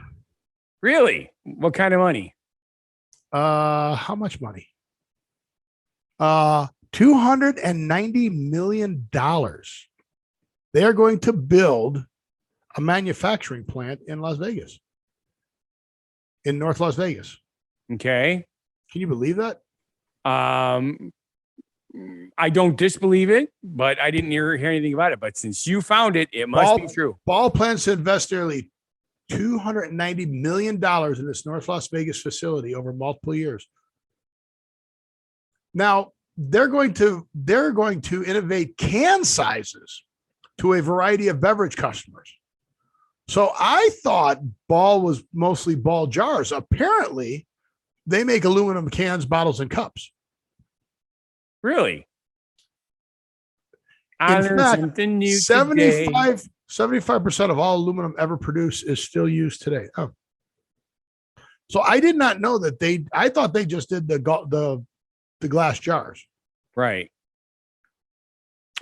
B: Really? What kind of money?
A: How much money? $290 million. They are going to build a manufacturing plant in Las Vegas, in North Las Vegas.
B: Okay.
A: Can you believe that?
B: I don't disbelieve it, but I didn't hear anything about it. But since you found it, it must be true.
A: Ball plans to invest nearly $290 million in its North Las Vegas facility over multiple years. Now they're going to innovate can sizes to a variety of beverage customers. So I thought Ball was mostly Ball jars. Apparently, they make aluminum cans, bottles, and cups.
B: Really?
A: In fact, 75% of all aluminum ever produced is still used today. Oh. So I did not know that I thought they just did the glass jars.
B: Right.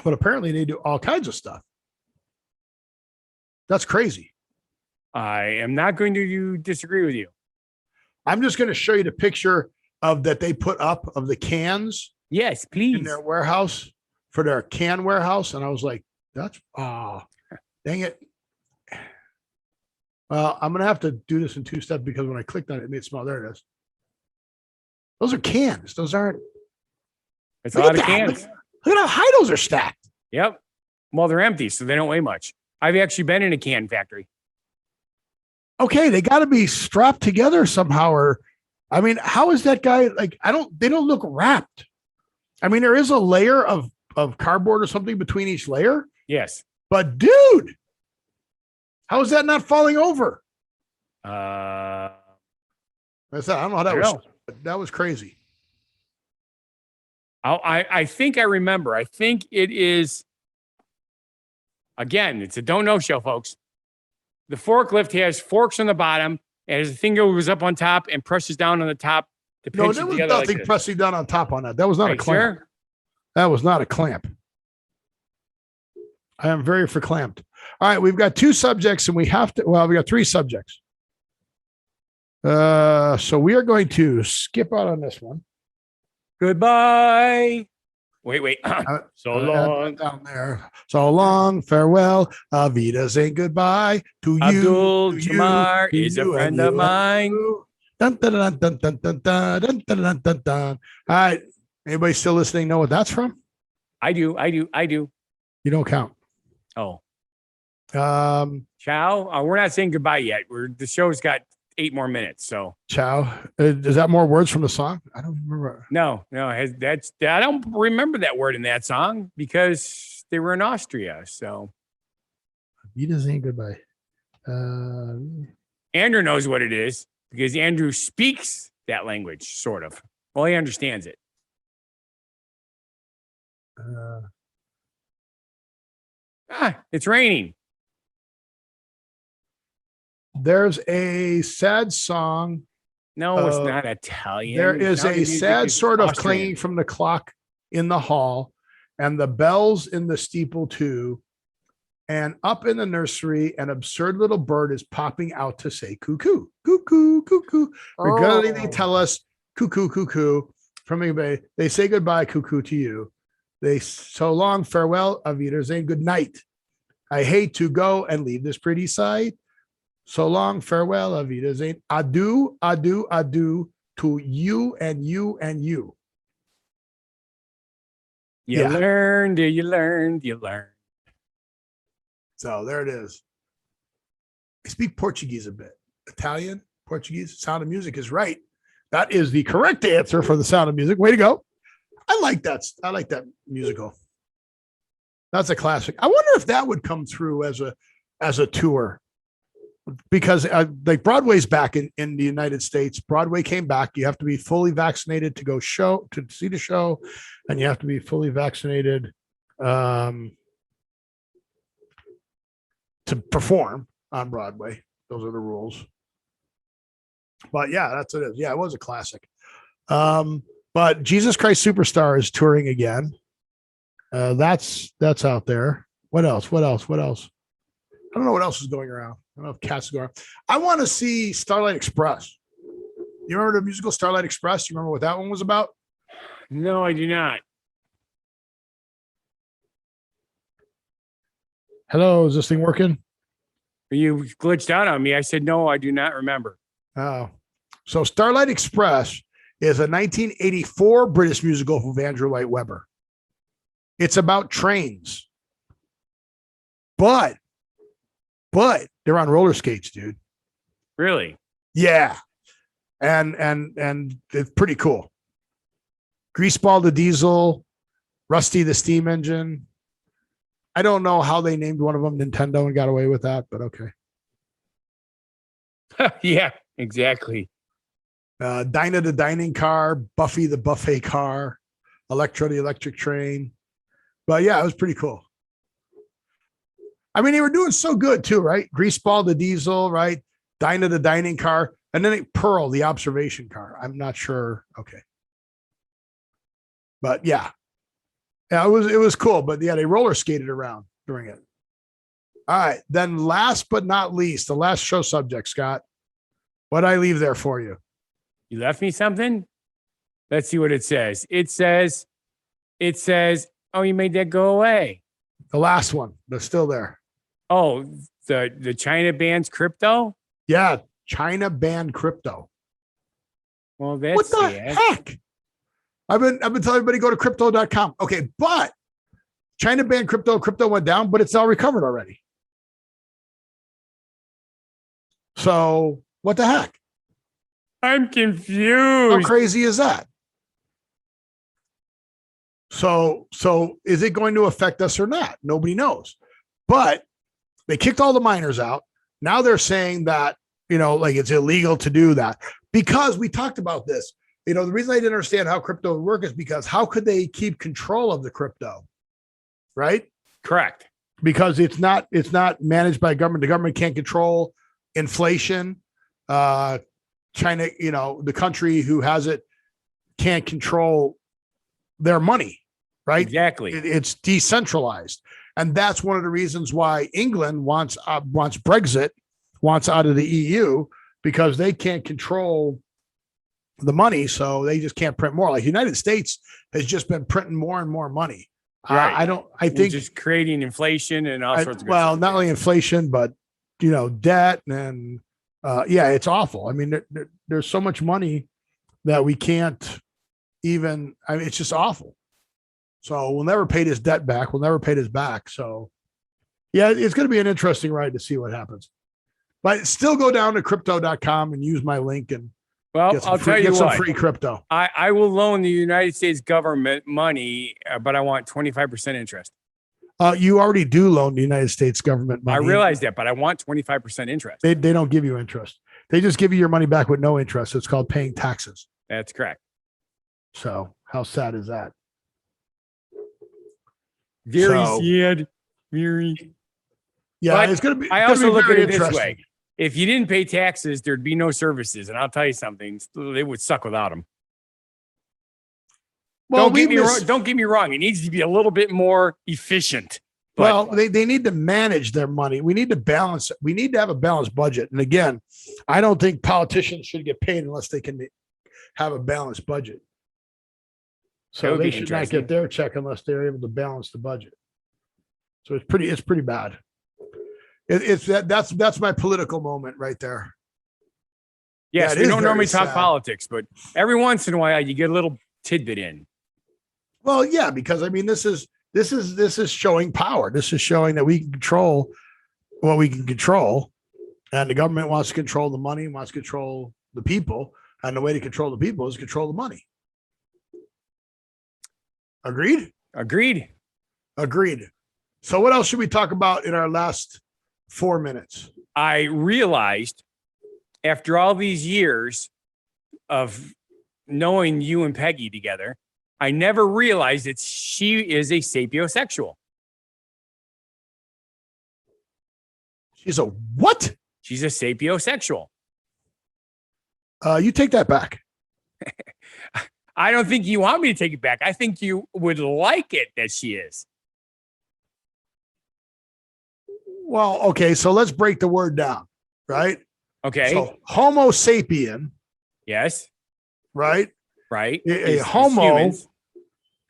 A: But apparently they do all kinds of stuff. That's crazy.
B: I am not going to disagree with you.
A: I'm just going to show you the picture that they put up of the cans.
B: Yes, please.
A: In their warehouse for their can warehouse. And I was like, dang it. Well, I'm going to have to do this in 2 steps because when I clicked on it, it made it small. There it is. Those are cans. Those aren't.
B: It's a lot of cans.
A: Look at how high those are stacked.
B: Yep. Well, they're empty, so they don't weigh much. I've actually been in a can factory.
A: Okay, they got to be strapped together somehow. Or, I mean, how is that guy like? They don't look wrapped. I mean, there is a layer of cardboard or something between each layer.
B: Yes.
A: But dude, how is that not falling over?
B: I
A: don't know how that was. That was crazy.
B: I think I remember. I think it is. Again, it's a don't know show, folks. The forklift has forks on the bottom, and as the thing goes up on top and presses down on the top to pinch
A: No, there was
B: together
A: nothing pressing down on top on that. That was not a clamp.
B: Sure?
A: That was not a clamp. I am very for clamped. All right, we've got 2 subjects, and we got 3 subjects. So we are going to skip out on this one.
B: Goodbye. Wait. So long.
A: Down there. So long. Farewell. Vidas ain't goodbye to you.
B: Abdul Jamar is a friend of mine.
A: Dun, dun, dun, dun, dun, dun, dun, dun, dun, dun, dun, dun. All right. Anybody still listening know what that's from?
B: I do.
A: You don't count.
B: Oh.
A: Ciao.
B: We're not saying goodbye yet. The show's got 8 more minutes. So
A: ciao. Is that more words from the song? I don't remember.
B: No. I don't remember that word in that song because they were in Austria. So
A: he doesn't ain't goodbye.
B: Andrew knows what it is because Andrew speaks that language, sort of. Well, he understands it. It's raining.
A: There's a sad song.
B: No, it's not Italian.
A: There is a sad sort of clanging from the clock in the hall, and the bells in the steeple too. And up in the nursery, an absurd little bird is popping out to say cuckoo, cuckoo, cuckoo. Regrettably, they tell us cuckoo, cuckoo. From anybody, they say goodbye, cuckoo, to you. They so long, farewell, Wiedersehen, good night. I hate to go and leave this pretty sight. So long, farewell, auf Wiedersehen. Adieu, adieu, adieu to you and you and you.
B: You learned.
A: So there it is. I speak Portuguese a bit. Italian, Portuguese, Sound of Music is right. That is the correct answer for the Sound of Music. Way to go. I like that. I like that musical. That's a classic. I wonder if that would come through as a tour. Because like Broadway's back in the United States. Broadway came back. You have to be fully vaccinated to see the show, and you have to be fully vaccinated to perform on Broadway. Those are the rules. But yeah, that's what it is. Yeah, it was a classic. But Jesus Christ Superstar is touring again. That's out there. What else? I don't know what else is going around. I don't know if cats go around. I want to see Starlight Express. You remember the musical Starlight Express? You remember what that one was about?
B: No, I do not.
A: Hello, is this thing working?
B: You glitched out on me. I said, no, I do not remember.
A: Oh, so Starlight Express is a 1984 British musical of Andrew Lloyd Webber. It's about trains. But they're on roller skates, dude.
B: Really?
A: Yeah. And it's pretty cool. Greaseball the Diesel, Rusty the Steam Engine. I don't know how they named one of them Nintendo and got away with that, but okay.
B: Yeah, exactly.
A: Dinah the Dining Car, Buffy the Buffet Car, Electro the Electric Train. But yeah, it was pretty cool. I mean, they were doing so good too, right? Greaseball the Diesel, right? Dinah the Dining Car, and then Pearl the Observation Car. I'm not sure. Okay. But yeah, it was cool. But yeah, they roller skated around during it. All right. Then last but not least, the last show subject, Scott. What'd I leave there for you?
B: You left me something? Let's see what it says. It says, oh, you made that go away.
A: The last one. They're still there.
B: Oh, the China bans crypto?
A: Yeah. China banned crypto.
B: Well, that's
A: What the
B: sad.
A: heck? I've been telling everybody go to crypto.com. Okay, but China banned crypto. Crypto went down, but it's all recovered already. So what the heck?
B: I'm
A: How
B: confused.
A: crazy is that? So is it going to affect us or not? Nobody knows. But they kicked all the miners out. Now they're saying that, like it's illegal to do that because we talked about this. The reason I didn't understand how crypto would work is because how could they keep control of the crypto? Right?
B: Correct.
A: Because it's not managed by government. The government can't control inflation. China, the country who has it can't control their money, right?
B: Exactly.
A: It's decentralized. And that's one of the reasons why England wants Brexit, wants out of the EU, because they can't control the money. So they just can't print more. Like the United States has just been printing more and more money.
B: Right.
A: I think
B: just creating inflation and all sorts of good
A: well,
B: stuff.
A: not only inflation, but debt and yeah, it's awful. I mean, there's so much money that we can't even. I mean, it's just awful. So we'll never pay this debt back. We'll never pay this back. So yeah, it's going to be an interesting ride to see what happens. But still go down to crypto.com and use my link and
B: Well, I'll tell you
A: get some
B: what.
A: free crypto.
B: I will loan the United States government money, but I want 25% interest.
A: You already do loan the United States government money.
B: I realize that, but I want 25% interest.
A: They don't give you interest. They just give you your money back with no interest. It's called paying taxes.
B: That's correct.
A: So how sad is that?
B: Very
A: So-
B: sad. Very.
A: Yeah,
B: But
A: it's going to be.
B: I
A: it's gonna
B: also
A: be
B: look at
A: very
B: it this
A: interesting.
B: way. If you didn't pay taxes, there'd be no services. And I'll tell you something, they would suck without them.
A: Well,
B: Don't get me wrong. It needs to be a little bit more efficient. But
A: Well, they need to manage their money. We need to balance. We need to have a balanced budget. And again, I don't think politicians should get paid unless they can have a balanced budget.
B: That
A: So
B: would
A: they
B: be
A: should not
B: interesting.
A: get their check unless they're able to balance the budget. So it's pretty bad. That's my political moment right there.
B: yes,
A: it
B: we
A: is
B: don't normally
A: very
B: talk
A: sad.
B: politics, but every once in a while you get a little tidbit in.
A: Well, yeah, because I mean, this is showing power. This is showing that we can control what we can control, and the government wants to control the money, wants to control the people, and the way to control the people is control the money. Agreed?
B: Agreed.
A: Agreed. So, what else should we talk about in our last 4 minutes?
B: I realized after all these years of knowing you and Peggy together, I never realized that she is a sapiosexual.
A: She's a what?
B: She's a sapiosexual.
A: You take that back.
B: I don't think you want me to take it back. I think you would like it that she is.
A: Well, okay, so let's break the word down, right?
B: Okay.
A: So, Homo sapien,
B: Yes.
A: right?
B: Right.
A: A
B: Is
A: homo
B: humans,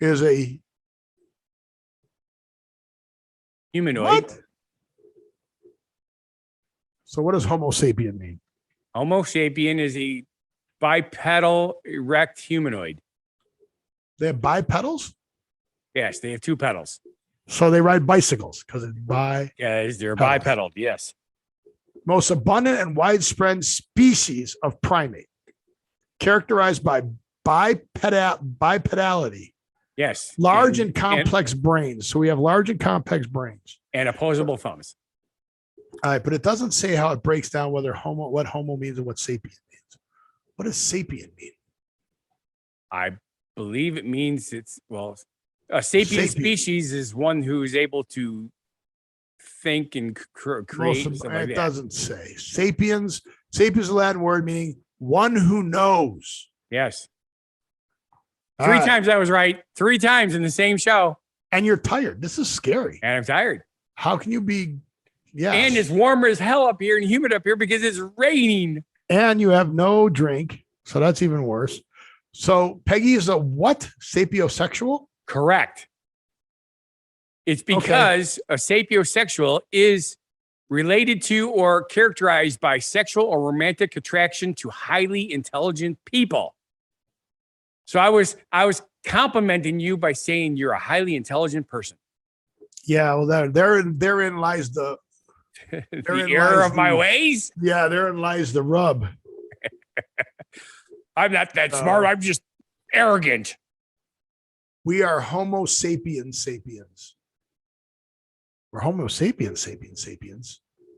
A: is a
B: humanoid.
A: what? So, what does Homo sapien mean?
B: Homo sapien is a bipedal erect humanoid.
A: They have bipedals?
B: Yes, they have two pedals.
A: So they ride bicycles because it's bi.
B: Yeah, they're
A: Pedals.
B: bipedal. Yes.
A: Most abundant and widespread species of primate, characterized by bipedality,
B: Yes.
A: large and complex brains. So we have large and complex brains.
B: And opposable thumbs.
A: All right, but it doesn't say how it breaks down what homo means and what sapien means. What does sapien mean?
B: I believe it means a sapient species is one who is able to think and create. Stuff like
A: It
B: that.
A: doesn't say. Sapiens is a Latin word meaning one who knows.
B: Yes.
A: All
B: Three
A: right.
B: times I was right. 3 times in the same show.
A: And you're tired. This is scary.
B: And I'm tired.
A: How can you be? Yeah.
B: And it's warmer as hell up here and humid up here because it's raining.
A: And you have no drink. So that's even worse. So Peggy is a what? Sapiosexual?
B: Correct. It's because a sapiosexual is related to or characterized by sexual or romantic attraction to highly intelligent people. So I was complimenting you by saying you're a highly intelligent person.
A: Yeah, well, therein lies the
B: error of my ways.
A: Yeah, therein lies the rub.
B: I'm not that smart. I'm just arrogant.
A: We are Homo sapiens. We're Homo sapiens.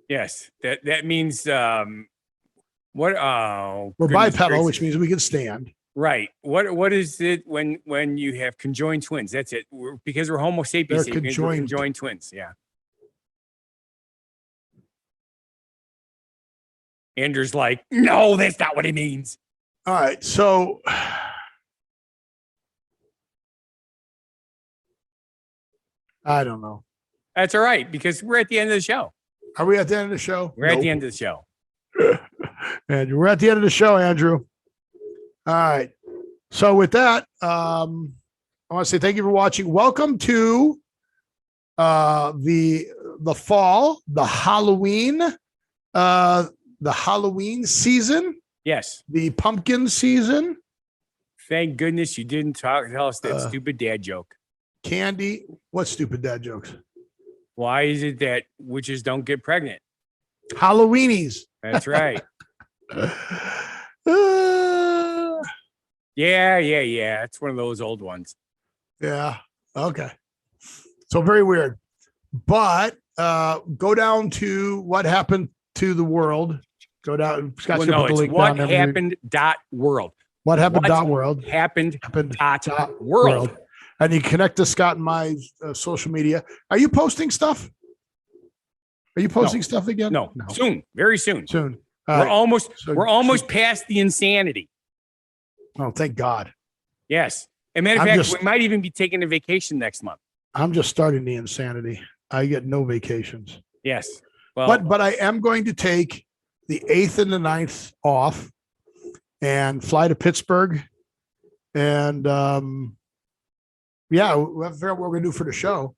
B: Yes, that means what? Oh,
A: we're bipedal,
B: gracious.
A: which means we can stand.
B: Right. What is it when you have conjoined twins? That's it. Because we're Homo sapiens,
A: They're
B: sapiens, we're conjoined twins. Yeah. Andrew's like, no, that's not what he means.
A: All right, so I don't know.
B: That's all right because we're at the end of the show.
A: Are we at the end of the show?
B: We're at the end of the show.
A: Andrew, we're at the end of the show, Andrew. All right. So with that, I want to say thank you for watching. Welcome to the fall, the Halloween season.
B: Yes.
A: The pumpkin season.
B: Thank goodness you didn't tell us that stupid dad joke.
A: Candy. What stupid dad jokes?
B: Why is it that witches don't get pregnant?
A: Halloweenies.
B: That's right.
A: Yeah.
B: It's one of those old ones.
A: Yeah. Okay. So very weird. But go down to what happened to the world. Go down. Scott,
B: Well, no,
A: put the
B: it's
A: link
B: what
A: down, everything.
B: happened dot world.
A: What happened
B: What
A: dot world.
B: Happened dot
A: Dot
B: world.
A: And you connect to Scott and my social media. Are you posting stuff? Are you posting stuff again?
B: No. Soon. Very soon.
A: Soon. All
B: We're
A: right.
B: almost past the insanity.
A: Oh, thank God.
B: Yes. As a matter of fact, we might even be taking a vacation next month.
A: I'm just starting the insanity. I get no vacations.
B: Yes. Well,
A: But I am going to take the 8th and the 9th off and fly to Pittsburgh. And we'll have to figure out what we're going to do for the show.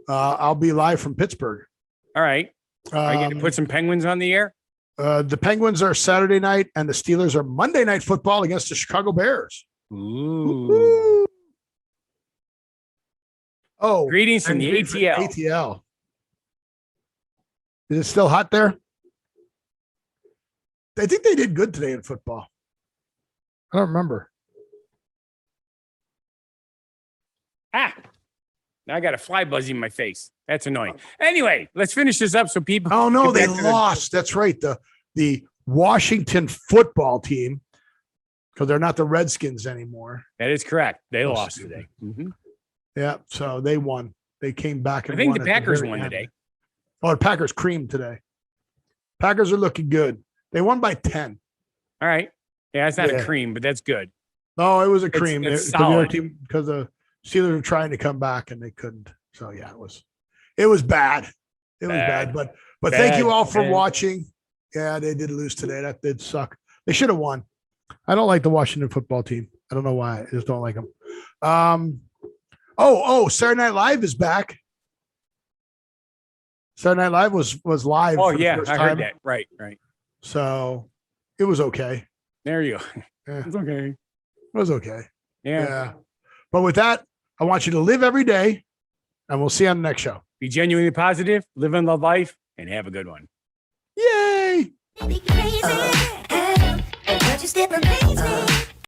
A: I'll be live from Pittsburgh.
B: all right. Are you going to put some Penguins on the air?
A: The Penguins are Saturday night and the Steelers are Monday Night Football against the Chicago Bears.
B: Ooh.
A: Woo-hoo. Oh,
B: Greetings from the ATL.
A: ATL. Is it still hot there? I think they did good today in football. I don't remember.
B: Now I got a fly buzzing in my face. That's annoying. Anyway, let's finish this up so people.
A: Oh no,
B: get
A: they
B: back to the-
A: lost. That's right. The Washington football team, because they're not the Redskins anymore.
B: That is correct. They
A: Oh,
B: lost
A: stupid.
B: today. Mhm.
A: Yeah, so they won. They came back and
B: I think
A: won
B: the
A: at
B: Packers
A: very
B: won
A: end.
B: today.
A: Oh, the Packers creamed today. Packers are looking good. They won by 10.
B: All right. Yeah, it's not
A: Yeah.
B: a cream, but that's good.
A: No, it was a cream.
B: it's
A: The other
B: solid.
A: team, because the Steelers were trying to come back and they couldn't. So yeah, it was bad. It was bad. But thank you all for
B: Bad.
A: watching. Yeah, they did lose today. That did suck. They should have won. I don't like the Washington football team. I don't know why. I just don't like them. Saturday Night Live is back. Saturday Night Live was live.
B: Oh
A: for the
B: yeah,
A: first
B: I
A: time.
B: heard that. Right.
A: So it was okay.
B: There you go.
A: Yeah.
B: It's okay.
A: It was okay.
B: Yeah.
A: Yeah. But with that, I want you to live every day, and we'll see you on the next show.
B: Be genuinely positive, live in the life, and have a good one.
A: Yay!
D: Crazy. And just